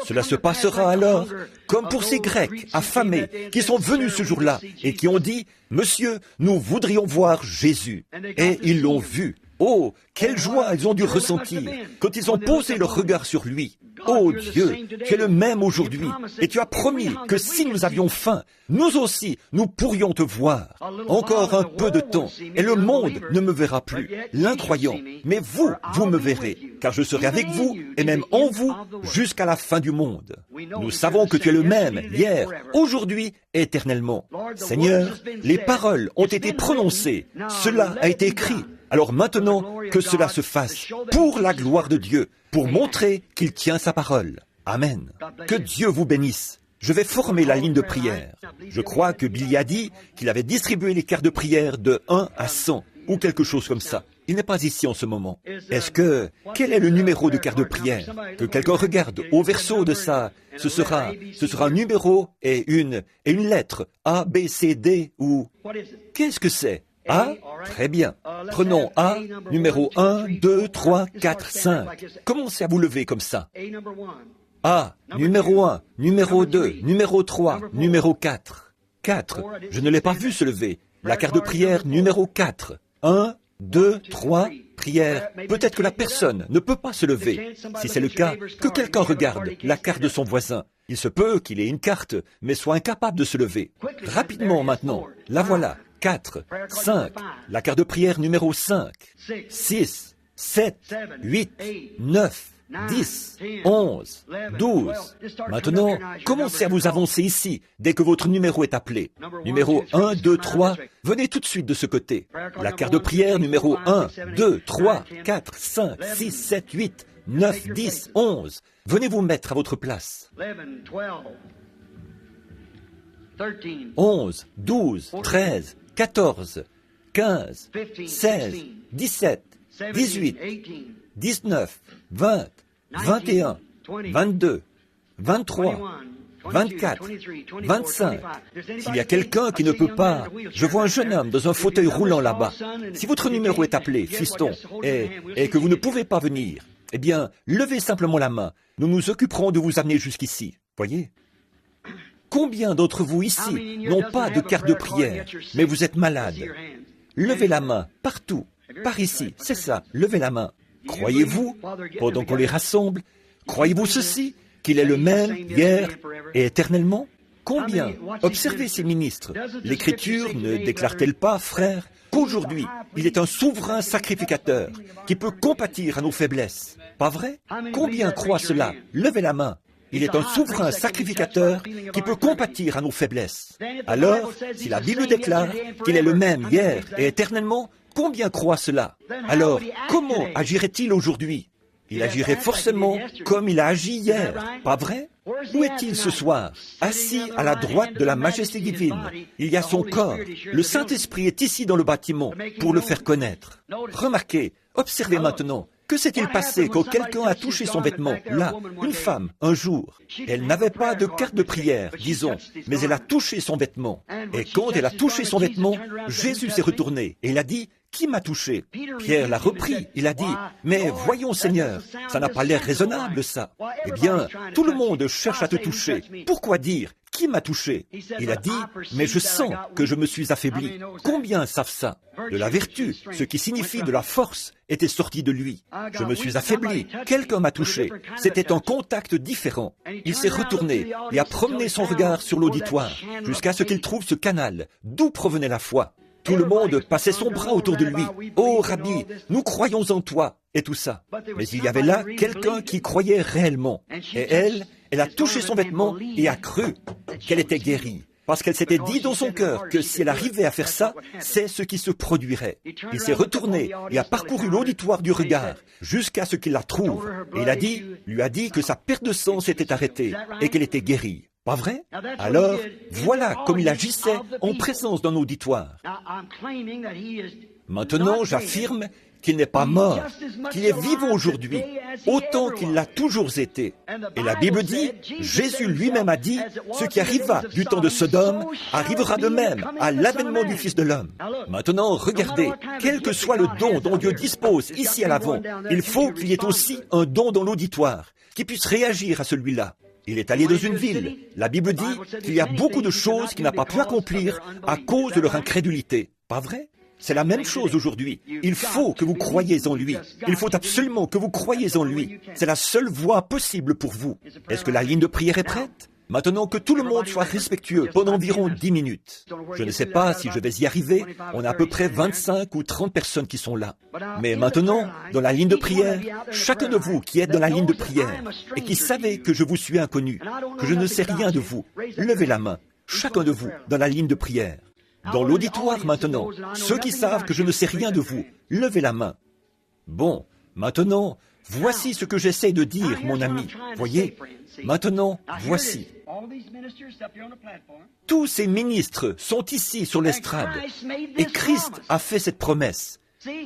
Cela se passera alors comme pour ces Grecs affamés qui sont venus ce jour-là et qui ont dit, « Monsieur, nous voudrions voir Jésus. » Et ils l'ont vu. Oh, quelle joie ils ont dû ressentir quand ils ont posé leur regard sur lui. Oh Dieu, tu es le même aujourd'hui, et tu as promis que si nous avions faim, nous aussi, nous pourrions te voir. Encore un peu de temps, et le monde ne me verra plus, l'incroyant. Mais vous, vous me verrez, car je serai avec vous, et même en vous, jusqu'à la fin du monde. Nous savons que tu es le même, hier, aujourd'hui, éternellement. Seigneur, les paroles ont été prononcées, cela a été écrit. Alors maintenant, que cela se fasse pour la gloire de Dieu, pour montrer qu'il tient sa parole. Amen. Que Dieu vous bénisse. Je vais former la ligne de prière. Je crois que Billy a dit qu'il avait distribué les cartes de prière de 1 à 100, ou quelque chose comme ça. Il n'est pas ici en ce moment. Quel est le numéro de carte de prière? Que quelqu'un regarde au verso de ça. Ce sera un numéro et une lettre. A, B, C, D ou... Qu'est-ce que c'est? A? Très bien. Prenons A, numéro 1, 2, 3, 4, 5. Commencez à vous lever comme ça. A, numéro 1, numéro 2, numéro 3, numéro 4. 4. Je ne l'ai pas vu se lever. La carte de prière numéro 4. 1, 2, 3, prière. Peut-être que la personne ne peut pas se lever. Si c'est le cas, que quelqu'un regarde la carte de son voisin. Il se peut qu'il ait une carte, mais soit incapable de se lever. Rapidement maintenant. La voilà. 4, 5. La carte de prière numéro 5. 6, 7, 8, 9. 10, 11, 12. Maintenant, commencez à vous avancer ici dès que votre numéro est appelé. Numéro 1, 2, 3, venez tout de suite de ce côté. La carte de prière numéro 1, 2, 3, 4, 5, 6, 7, 8, 9, 10, 11. Venez vous mettre à votre place. 11, 12, 13, 14, 15, 16, 17, 18, 19, 20, 21, 22, 23, 24, 25. S'il y a quelqu'un qui ne peut pas, je vois un jeune homme dans un fauteuil roulant là-bas. Si votre numéro est appelé, fiston, et que vous ne pouvez pas venir, eh bien, levez simplement la main. Nous nous occuperons de vous amener jusqu'ici. Voyez? Combien d'entre vous ici n'ont pas de carte de prière, mais vous êtes malade? Levez la main, partout, par ici, c'est ça, levez la main. Croyez-vous, pendant qu'on les rassemble, croyez-vous ceci, qu'il est le même hier et éternellement? Combien? Observez ces ministres. L'Écriture ne déclare-t-elle pas, frères, qu'aujourd'hui, il est un souverain sacrificateur qui peut compatir à nos faiblesses? Pas vrai? Combien croient cela? Levez la main. Il est un souverain sacrificateur qui peut compatir à nos faiblesses. Alors, si la Bible déclare qu'il est le même hier et éternellement, combien croient cela? Alors, comment agirait-il aujourd'hui? Il agirait forcément comme il a agi hier, pas vrai? Où est-il ce soir? Assis à la droite de la majesté divine. Il y a son corps. Le Saint-Esprit est ici dans le bâtiment pour le faire connaître. Remarquez, observez maintenant. Que s'est-il passé quand quelqu'un a touché son vêtement? Là, une femme, un jour. Elle n'avait pas de carte de prière, disons, mais elle a touché son vêtement. Et quand elle a touché son vêtement, Jésus s'est retourné et il a dit, « Qui m'a touché ?» Pierre l'a repris. Il a dit, « Mais voyons, Seigneur, ça n'a pas l'air raisonnable, ça. » Eh bien, tout le monde cherche à te toucher. Pourquoi dire, « Qui m'a touché ?» Il a dit, « Mais je sens que je me suis affaibli. » Combien savent ça? De la vertu, ce qui signifie de la force, était sorti de lui. Je me suis affaibli. Quelqu'un m'a touché. C'était un contact différent. Il s'est retourné et a promené son regard sur l'auditoire jusqu'à ce qu'il trouve ce canal d'où provenait la foi. Tout le monde passait son bras autour de lui. « Oh, Rabbi, nous croyons en toi !» et tout ça. Mais il y avait là quelqu'un qui croyait réellement. Et elle a touché son vêtement et a cru qu'elle était guérie. Parce qu'elle s'était dit dans son cœur que si elle arrivait à faire ça, c'est ce qui se produirait. Il s'est retourné et a parcouru l'auditoire du regard jusqu'à ce qu'il la trouve. Et il lui a dit que sa perte de sang s'était arrêtée et qu'elle était guérie. Pas vrai? Alors, voilà comme il agissait en présence d'un auditoire. Maintenant, j'affirme qu'il n'est pas mort, qu'il est vivant aujourd'hui, autant qu'il l'a toujours été. Et la Bible dit, Jésus lui-même a dit, ce qui arriva du temps de Sodome arrivera de même à l'avènement du Fils de l'homme. Maintenant, regardez, quel que soit le don dont Dieu dispose ici à l'avant, il faut qu'il y ait aussi un don dans l'auditoire, qui puisse réagir à celui-là. Il est allé dans une ville. La Bible dit qu'il y a beaucoup de choses qu'il n'a pas pu accomplir à cause de leur incrédulité. Pas vrai? C'est la même chose aujourd'hui. Il faut que vous croyiez en lui. Il faut absolument que vous croyiez en lui. C'est la seule voie possible pour vous. Est-ce que la ligne de prière est prête? Maintenant que tout le monde soit respectueux pendant environ 10 minutes. Je ne sais pas si je vais y arriver. On a à peu près 25 ou 30 personnes qui sont là. Mais maintenant, dans la ligne de prière, chacun de vous qui êtes dans la ligne de prière et qui savez que je vous suis inconnu, que je ne sais rien de vous, levez la main. Chacun de vous dans la ligne de prière. Dans l'auditoire maintenant, ceux qui savent que je ne sais rien de vous, levez la main. Bon, maintenant, voici ce que j'essaie de dire, mon ami. Voyez, maintenant, voici. Tous ces ministres sont ici sur l'estrade. Et Christ a fait cette promesse.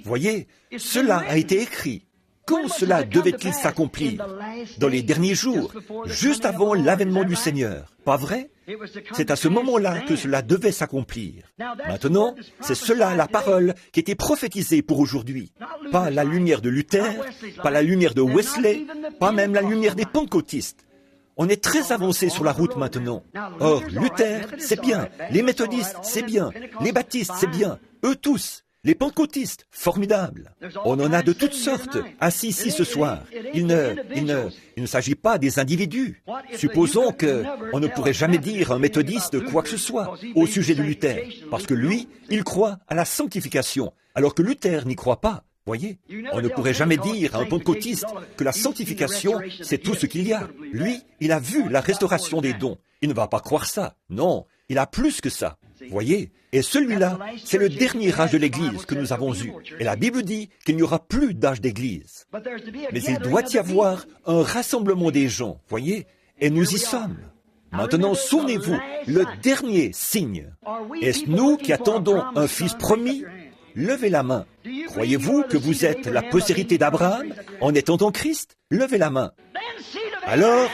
Voyez, cela a été écrit. Quand cela devait-il s'accomplir? Dans les derniers jours, juste avant l'avènement du Seigneur. Pas vrai? C'est à ce moment-là que cela devait s'accomplir. Maintenant, c'est cela la parole qui était prophétisée pour aujourd'hui. Pas la lumière de Luther, pas la lumière de Wesley, pas même la lumière des pentecôtistes. On est très avancé sur la route maintenant. Or, Luther, c'est bien. Les méthodistes, c'est bien. Les baptistes, c'est bien. Eux tous. Les pentecôtistes, formidables. On en a de toutes sortes, assis ici ce soir. Il ne s'agit pas des individus. Supposons qu'on ne pourrait jamais dire à un méthodiste quoi que ce soit au sujet de Luther, parce que lui, il croit à la sanctification, alors que Luther n'y croit pas. Voyez, on ne pourrait jamais dire à un pentecôtiste que la sanctification, c'est tout ce qu'il y a. Lui, il a vu la restauration des dons. Il ne va pas croire ça. Non, il a plus que ça. Voyez, et celui-là, c'est le dernier âge de l'Église que nous avons eu. Et la Bible dit qu'il n'y aura plus d'âge d'Église. Mais il doit y avoir un rassemblement des gens, voyez, et nous y sommes. Maintenant, souvenez-vous, le dernier signe. Est-ce nous qui attendons un fils promis? Levez la main. Croyez-vous que vous êtes la postérité d'Abraham en étant en Christ? Levez la main. Alors,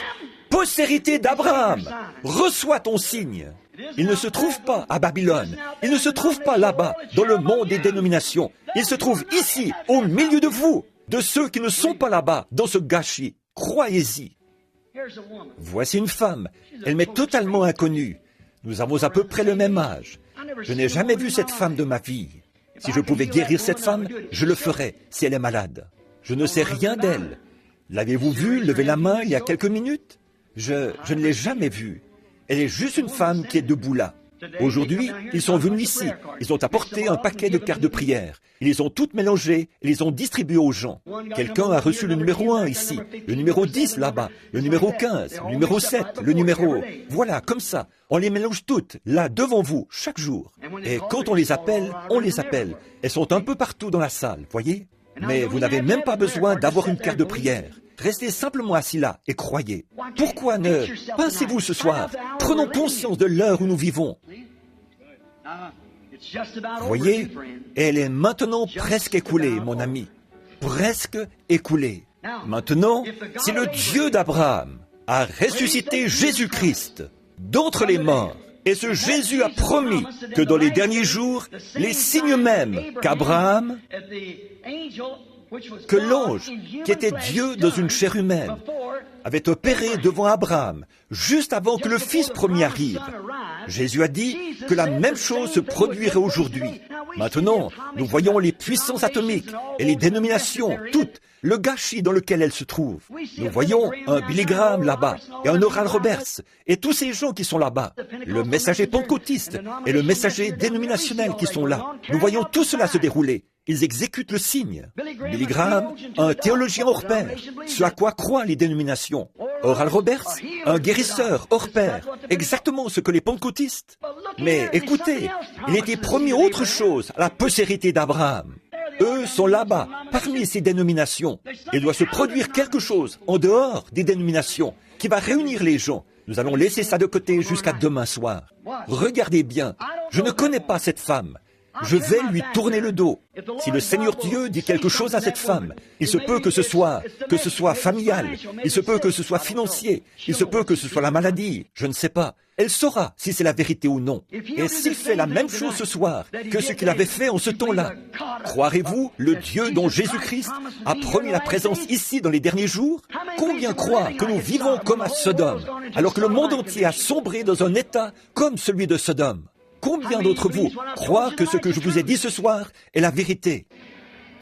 postérité d'Abraham, reçois ton signe. Il ne se trouve pas à Babylone. Il ne se trouve pas là-bas, dans le monde des dénominations. Il se trouve ici, au milieu de vous, de ceux qui ne sont pas là-bas, dans ce gâchis. Croyez-y. Voici une femme. Elle m'est totalement inconnue. Nous avons à peu près le même âge. Je n'ai jamais vu cette femme de ma vie. Si je pouvais guérir cette femme, je le ferais, si elle est malade. Je ne sais rien d'elle. L'avez-vous vue lever la main il y a quelques minutes? Je ne l'ai jamais vue. Elle est juste une femme qui est debout là. Aujourd'hui, ils sont venus ici. Ils ont apporté un paquet de cartes de prière. Ils les ont toutes mélangées et les ont distribuées aux gens. Quelqu'un a reçu le numéro 1 ici, le numéro 10 là-bas, le numéro 15, le numéro 7, le numéro... Voilà, comme ça. On les mélange toutes, là, devant vous, chaque jour. Et quand on les appelle, on les appelle. Elles sont un peu partout dans la salle, voyez? Mais vous n'avez même pas besoin d'avoir une carte de prière. Restez simplement assis là et croyez. Pourquoi ne pensez-vous ce soir? Prenons conscience de l'heure où nous vivons. Voyez, elle est maintenant presque écoulée, mon ami. Presque écoulée. Maintenant, si le Dieu d'Abraham a ressuscité Jésus-Christ d'entre les morts, et ce Jésus a promis que dans les derniers jours, les signes mêmes qu'Abraham, que l'ange, qui était Dieu dans une chair humaine, avait opéré devant Abraham, juste avant que le Fils promis arrive. Jésus a dit que la même chose se produirait aujourd'hui. Maintenant, nous voyons les puissances atomiques et les dénominations, toutes, le gâchis dans lequel elles se trouvent. Nous voyons un Billy Graham là-bas, et un Oral Roberts, et tous ces gens qui sont là-bas, le messager pentecôtiste et le messager dénominationnel qui sont là. Nous voyons tout cela se dérouler. Ils exécutent le signe. Billy Graham, un théologien hors pair, ce à quoi croient les dénominations. Oral Roberts, un guérisseur hors pair, exactement ce que les pentecôtistes. Mais écoutez, il était promis autre chose à la postérité d'Abraham. Eux sont là-bas, parmi ces dénominations. Il doit se produire quelque chose en dehors des dénominations qui va réunir les gens. Nous allons laisser ça de côté jusqu'à demain soir. Regardez bien, je ne connais pas cette femme. Je vais lui tourner le dos. Si le Seigneur Dieu dit quelque chose à cette femme, il se peut que ce soit familial, il se peut que ce soit financier, il se peut que ce soit la maladie, je ne sais pas. Elle saura si c'est la vérité ou non. Et s'il fait la même chose ce soir que ce qu'il avait fait en ce temps-là, croirez-vous le Dieu dont Jésus-Christ a promis la présence ici dans les derniers jours? Combien croient que nous vivons comme à Sodome, alors que le monde entier a sombré dans un état comme celui de Sodome? Combien d'entre vous croient que ce que je vous ai dit ce soir est la vérité?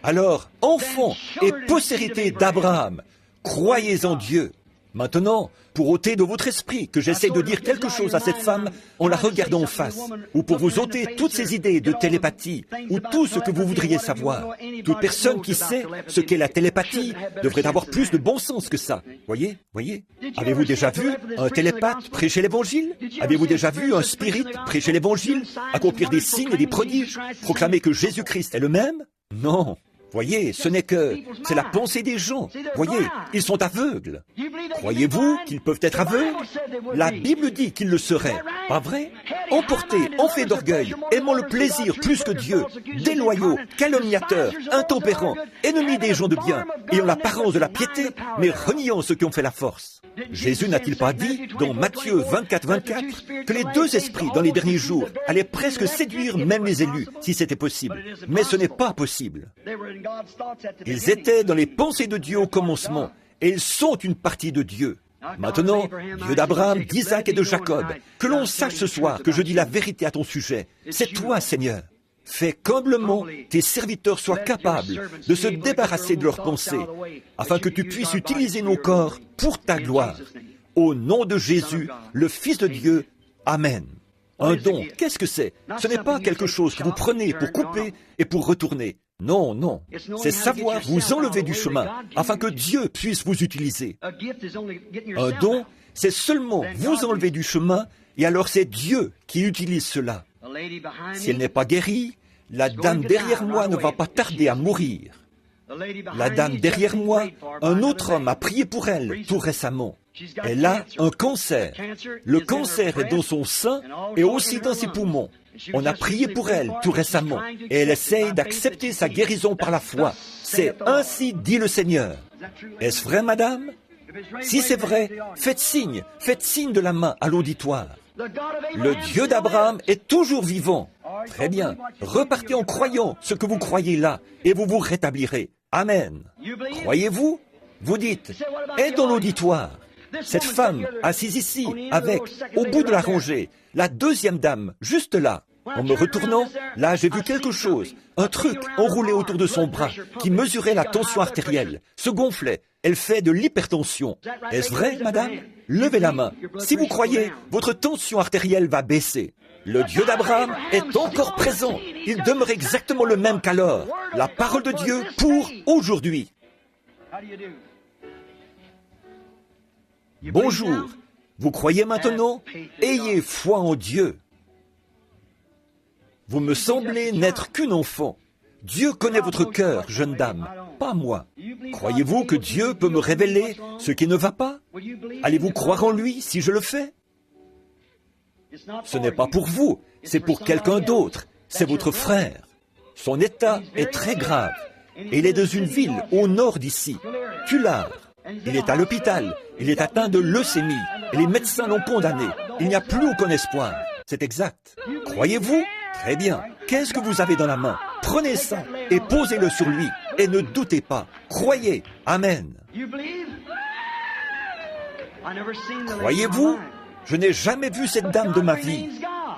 Alors, enfants et postérité d'Abraham, croyez en Dieu. Maintenant, pour ôter de votre esprit que j'essaie de dire quelque chose à cette femme en la regardant en face, ou pour vous ôter toutes ces idées de télépathie, ou tout ce que vous voudriez savoir. Toute personne qui sait ce qu'est la télépathie devrait avoir plus de bon sens que ça. Voyez? Avez-vous déjà vu un télépathe prêcher l'évangile? Avez-vous déjà vu un spirit prêcher l'évangile, accomplir des signes et des prodiges, proclamer que Jésus-Christ est le même? Non. Voyez, c'est la pensée des gens. Voyez, ils sont aveugles. Croyez-vous qu'ils peuvent être aveugles? La Bible dit qu'ils le seraient. Pas vrai? Emportés, enflés d'orgueil, aimant le plaisir plus que Dieu, déloyaux, calomniateurs, intempérants, ennemis des gens de bien, ayant l'apparence de la piété, mais reniant ceux qui ont fait la force. Jésus n'a-t-il pas dit, dans Matthieu 24, 24, que les deux esprits dans les derniers jours allaient presque séduire même les élus, si c'était possible? Mais ce n'est pas possible. Ils étaient dans les pensées de Dieu au commencement, et ils sont une partie de Dieu. Maintenant, Dieu d'Abraham, d'Isaac et de Jacob, que l'on sache ce soir que je dis la vérité à ton sujet. C'est toi, Seigneur. Fais qu'humblement tes serviteurs soient capables de se débarrasser de leurs pensées, afin que tu puisses utiliser nos corps pour ta gloire. Au nom de Jésus, le Fils de Dieu. Amen. Un don, qu'est-ce que c'est? Ce n'est pas quelque chose que vous prenez pour couper et pour retourner. Non, non. C'est savoir vous enlever du chemin, afin que Dieu puisse vous utiliser. Un don, c'est seulement vous enlever du chemin, et alors c'est Dieu qui utilise cela. Si elle n'est pas guérie, la dame derrière moi ne va pas tarder à mourir. La dame derrière moi, un autre homme a prié pour elle tout récemment. Elle a un cancer. Le cancer est dans son sein et aussi dans ses poumons. On a prié pour elle tout récemment et elle essaye d'accepter sa guérison par la foi. C'est ainsi dit le Seigneur. Est-ce vrai, madame? Si c'est vrai, faites signe de la main à l'auditoire. Le Dieu d'Abraham est toujours vivant. Très bien. Repartez en croyant ce que vous croyez là et vous vous rétablirez. Amen. Croyez-vous? Vous dites, est dans l'auditoire. Cette femme assise ici, avec, au bout de la rangée, la deuxième dame, juste là. En me retournant, là j'ai vu quelque chose, un truc enroulé autour de son bras, qui mesurait la tension artérielle, se gonflait. Elle fait de l'hypertension. Est-ce vrai, madame? Levez la main. Si vous croyez, votre tension artérielle va baisser. Le Dieu d'Abraham est encore présent. Il demeure exactement le même qu'alors. La parole de Dieu pour aujourd'hui. Bonjour. Vous croyez maintenant? Ayez foi en Dieu. Vous me semblez n'être qu'une enfant. Dieu connaît votre cœur, jeune dame, pas moi. Croyez-vous que Dieu peut me révéler ce qui ne va pas? Allez-vous croire en lui si je le fais? Ce n'est pas pour vous, c'est pour quelqu'un d'autre. C'est votre frère. Son état est très grave. Et il est dans une ville au nord d'ici, Tulare. Il est à l'hôpital. Il est atteint de leucémie. Et les médecins l'ont condamné. Il n'y a plus aucun espoir. C'est exact. Croyez-vous? Très bien. Qu'est-ce que vous avez dans la main? Prenez ça et posez-le sur lui. Et ne doutez pas. Croyez. Amen. Croyez-vous? Je n'ai jamais vu cette dame de ma vie.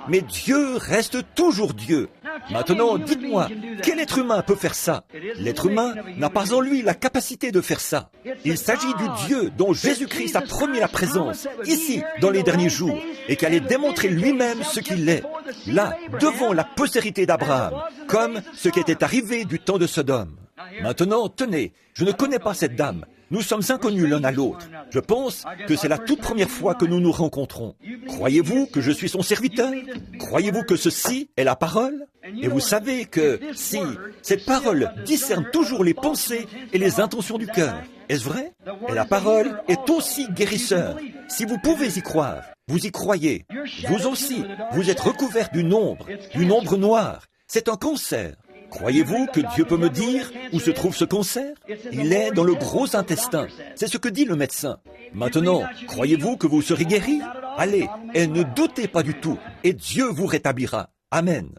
Mais Dieu reste toujours Dieu. Maintenant, dites-moi, quel être humain peut faire ça? L'être humain n'a pas en lui la capacité de faire ça. Il s'agit du Dieu dont Jésus-Christ a promis la présence, ici, dans les derniers jours, et qui allait démontrer lui-même ce qu'il est, là, devant la postérité d'Abraham, comme ce qui était arrivé du temps de Sodome. Maintenant, tenez, je ne connais pas cette dame. Nous sommes inconnus l'un à l'autre. Je pense que c'est la toute première fois que nous nous rencontrons. Croyez-vous que je suis son serviteur? Croyez-vous que ceci est la parole? Et vous savez que si cette parole discerne toujours les pensées et les intentions du cœur, est-ce vrai? Et la parole est aussi guérisseur. Si vous pouvez y croire, vous y croyez. Vous aussi, vous êtes recouvert du nombre noir. C'est un cancer. Croyez-vous que Dieu peut me dire où se trouve ce cancer? Il est dans le gros intestin. C'est ce que dit le médecin. Maintenant, croyez-vous que vous serez guéri? Allez, et ne doutez pas du tout, et Dieu vous rétablira. Amen.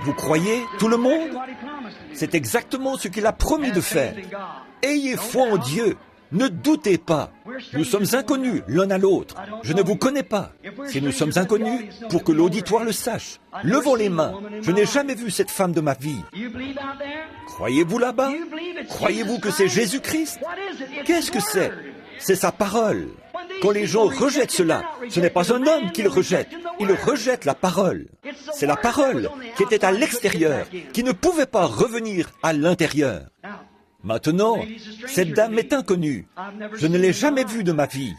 Vous croyez, tout le monde? C'est exactement ce qu'il a promis de faire. Ayez foi en Dieu. Ne doutez pas. Nous sommes inconnus l'un à l'autre. Je ne vous connais pas. Si nous sommes inconnus, pour que l'auditoire le sache, levons les mains. Je n'ai jamais vu cette femme de ma vie. Croyez-vous là-bas? Croyez-vous que c'est Jésus-Christ? Qu'est-ce que c'est? C'est sa parole. Quand les gens rejettent cela, ce n'est pas un homme qu'ils rejettent. Ils rejettent la parole. C'est la parole qui était à l'extérieur, qui ne pouvait pas revenir à l'intérieur. Maintenant, cette dame est inconnue. Je ne l'ai jamais vue de ma vie.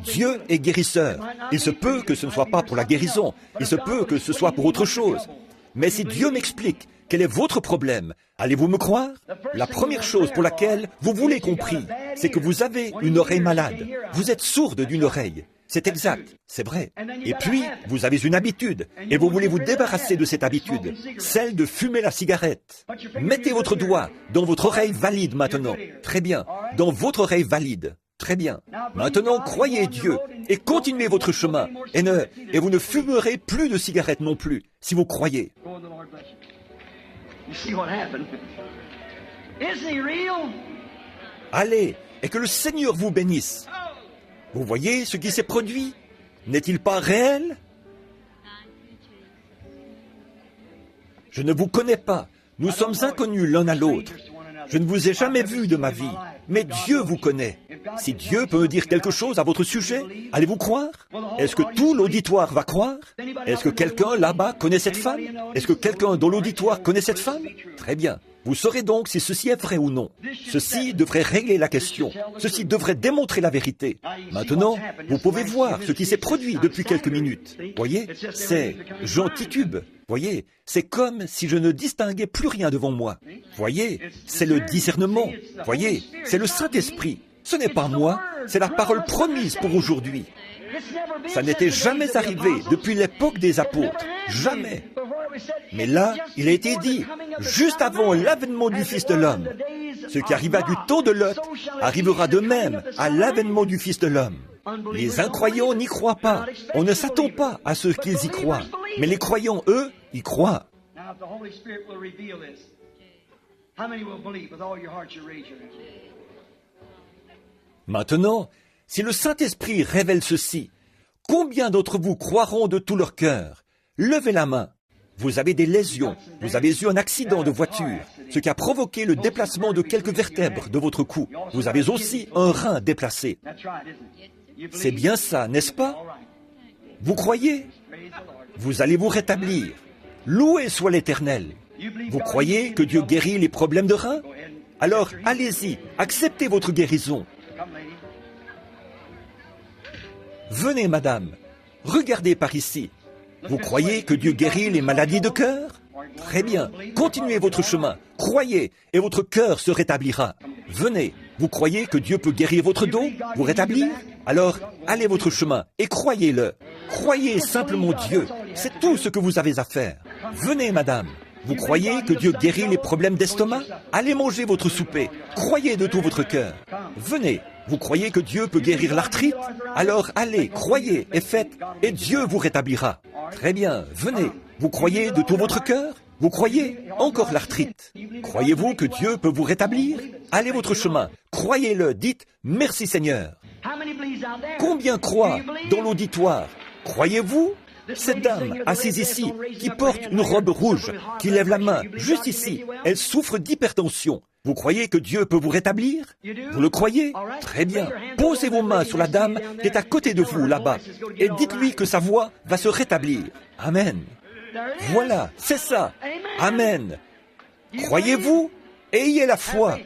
Dieu est guérisseur. Il se peut que ce ne soit pas pour la guérison. Il se peut que ce soit pour autre chose. Mais si Dieu m'explique quel est votre problème, allez-vous me croire? La première chose pour laquelle vous voulez qu'on prie, c'est que vous avez une oreille malade. Vous êtes sourde d'une oreille. C'est exact, c'est vrai. Et puis, vous avez une habitude, et vous voulez vous débarrasser de cette habitude, celle de fumer la cigarette. Mettez votre doigt dans votre oreille valide maintenant. Très bien, dans votre oreille valide. Très bien. Maintenant, croyez Dieu et continuez votre chemin. Et vous ne fumerez plus de cigarettes non plus, si vous croyez. Allez, et que le Seigneur vous bénisse. Vous voyez ce qui s'est produit? N'est-il pas réel? Je ne vous connais pas. Nous sommes inconnus l'un à l'autre. Je ne vous ai jamais vu de ma vie, mais Dieu vous connaît. Si Dieu peut me dire quelque chose à votre sujet, allez-vous croire? Est-ce que tout l'auditoire va croire? Est-ce que quelqu'un là-bas connaît cette femme? Est-ce que quelqu'un dans l'auditoire connaît cette femme? Très bien. Vous saurez donc si ceci est vrai ou non. Ceci devrait régler la question. Ceci devrait démontrer la vérité. Maintenant, vous pouvez voir ce qui s'est produit depuis quelques minutes. Voyez, c'est Jean titube. Voyez, c'est comme si je ne distinguais plus rien devant moi. Voyez, c'est le discernement. Voyez, c'est le Saint-Esprit. Ce n'est pas moi, c'est la parole promise pour aujourd'hui. Ça n'était jamais arrivé depuis l'époque des apôtres. Jamais. Mais là, il a été dit, juste avant l'avènement du Fils de l'homme, ce qui arriva du temps de Lot arrivera de même à l'avènement du Fils de l'homme. Les incroyants n'y croient pas. On ne s'attend pas à ce qu'ils y croient. Mais les croyants, eux, y croient. Maintenant, si le Saint-Esprit révèle ceci, combien d'entre vous croiront de tout leur cœur? Levez la main. Vous avez des lésions, vous avez eu un accident de voiture, ce qui a provoqué le déplacement de quelques vertèbres de votre cou. Vous avez aussi un rein déplacé. C'est bien ça, n'est-ce pas? Vous croyez? Vous allez vous rétablir. Loué soit l'Éternel. Vous croyez que Dieu guérit les problèmes de rein? Alors allez-y, acceptez votre guérison. Venez, madame. Regardez par ici. Vous croyez que Dieu guérit les maladies de cœur? Très bien. Continuez votre chemin. Croyez et votre cœur se rétablira. Venez. Vous croyez que Dieu peut guérir votre dos, vous rétablir? Alors, allez votre chemin et croyez-le. Croyez simplement Dieu. C'est tout ce que vous avez à faire. Venez, madame. Vous croyez que Dieu guérit les problèmes d'estomac? Allez manger votre souper. Croyez de tout votre cœur. Venez. Vous croyez que Dieu peut guérir l'arthrite? Alors allez, croyez et faites, et Dieu vous rétablira. Très bien, venez. Vous croyez de tout votre cœur? Vous croyez? Encore l'arthrite. Croyez-vous que Dieu peut vous rétablir? Allez votre chemin. Croyez-le. Dites, merci Seigneur. Combien croient dans l'auditoire? Croyez-vous? Cette dame assise ici, qui porte une robe rouge, qui lève la main, juste ici, elle souffre d'hypertension. Vous croyez que Dieu peut vous rétablir? Vous le croyez? Très bien. Posez vos mains sur la dame qui est à côté de vous, là-bas, et dites-lui que sa voix va se rétablir. Amen. Voilà, c'est ça. Amen. Croyez-vous? Ayez la foi.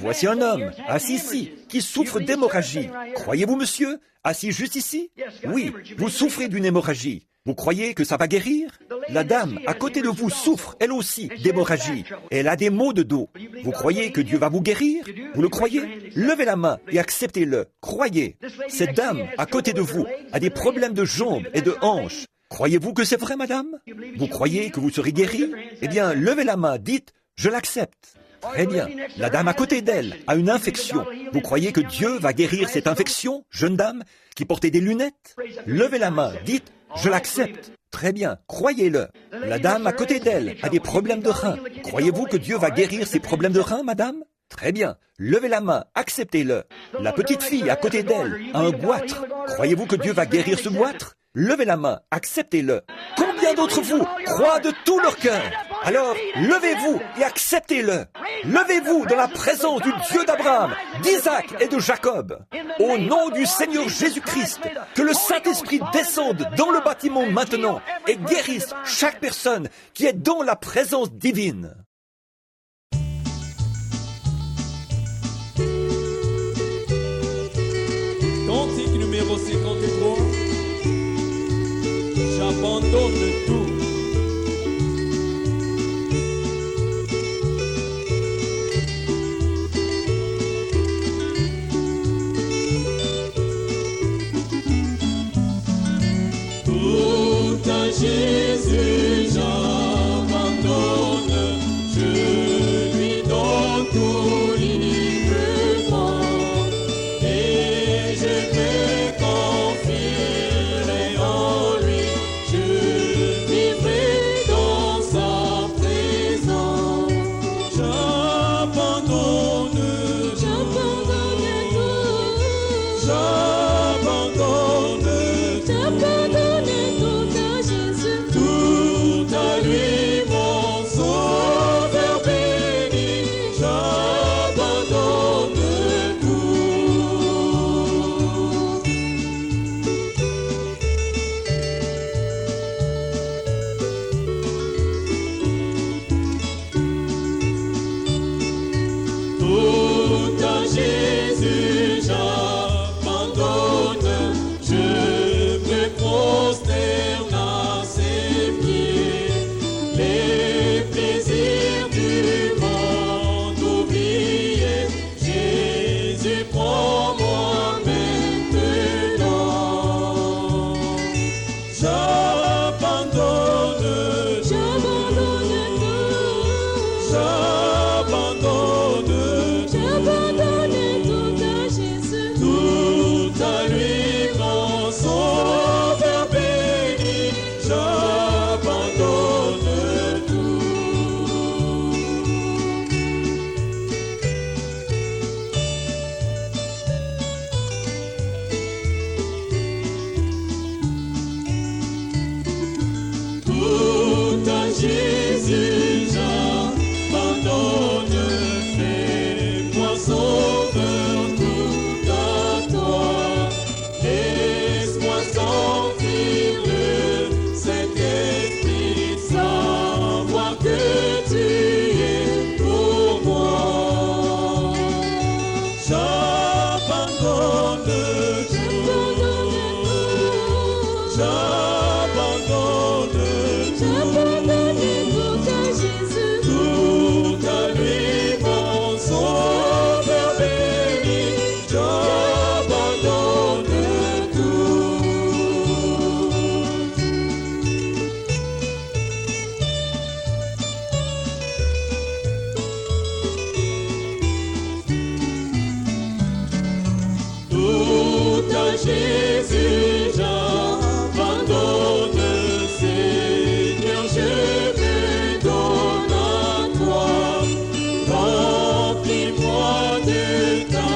Voici un homme, assis ici, qui souffre d'hémorragie. Croyez-vous, monsieur? Assis juste ici? Oui, vous souffrez d'une hémorragie. Vous croyez que ça va guérir? La dame à côté de vous souffre, elle aussi, d'hémorragie. Elle a des maux de dos. Vous croyez que Dieu va vous guérir? Vous le croyez? Levez la main et acceptez-le. Croyez. Cette dame à côté de vous a des problèmes de jambes et de hanches. Croyez-vous que c'est vrai, madame? Vous croyez que vous serez guérie? Eh bien, levez la main, dites, je l'accepte. Très bien. La dame à côté d'elle a une infection. Vous croyez que Dieu va guérir cette infection, jeune dame, qui portait des lunettes? Levez la main, dites, je l'accepte. Très bien, croyez-le. La dame à côté d'elle a des problèmes de reins. Croyez-vous que Dieu va guérir ses problèmes de reins, madame? Très bien, levez la main, acceptez-le. La petite fille à côté d'elle a un goitre. Croyez-vous que Dieu va guérir ce goitre? Levez la main, acceptez-le. Combien d'entre vous croient de tout leur cœur? Alors, levez-vous et acceptez-le. Levez-vous dans la présence du Dieu d'Abraham, d'Isaac et de Jacob. Au nom du Seigneur Jésus-Christ, que le Saint-Esprit descende dans le bâtiment maintenant et guérisse chaque personne qui est dans la présence divine. Cantique numéro 53. J'abandonne tout. Tout à Jésus j'abandonne, je me prosterne à ses pieds. Les plaisirs du monde oubliés, Jésus prends-moi maintenant. J'abandonne, J'abandonne tout à Jésus. tout à lui, mon sauveur béni. J'abandonne tout. Tout à Jésus j'abandonne, fais-moi sauveur, tout à toi. Laisse-moi sentir le Saint-Esprit, savoir que tu es pour moi. J'abandonne tout. J'abandonne J'abandonne tout à Jésus. tout à lui, mon sauveur béni. J'abandonne tout. Tout à Jésus j'abandonne, Seigneur, je me donne à toi. Remplis-moi de ta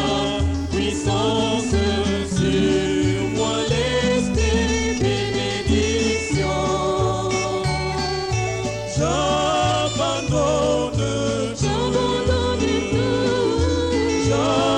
puissance, sur moi laisse tes bénédictions. J'abandonne tout. J'abandonne tout.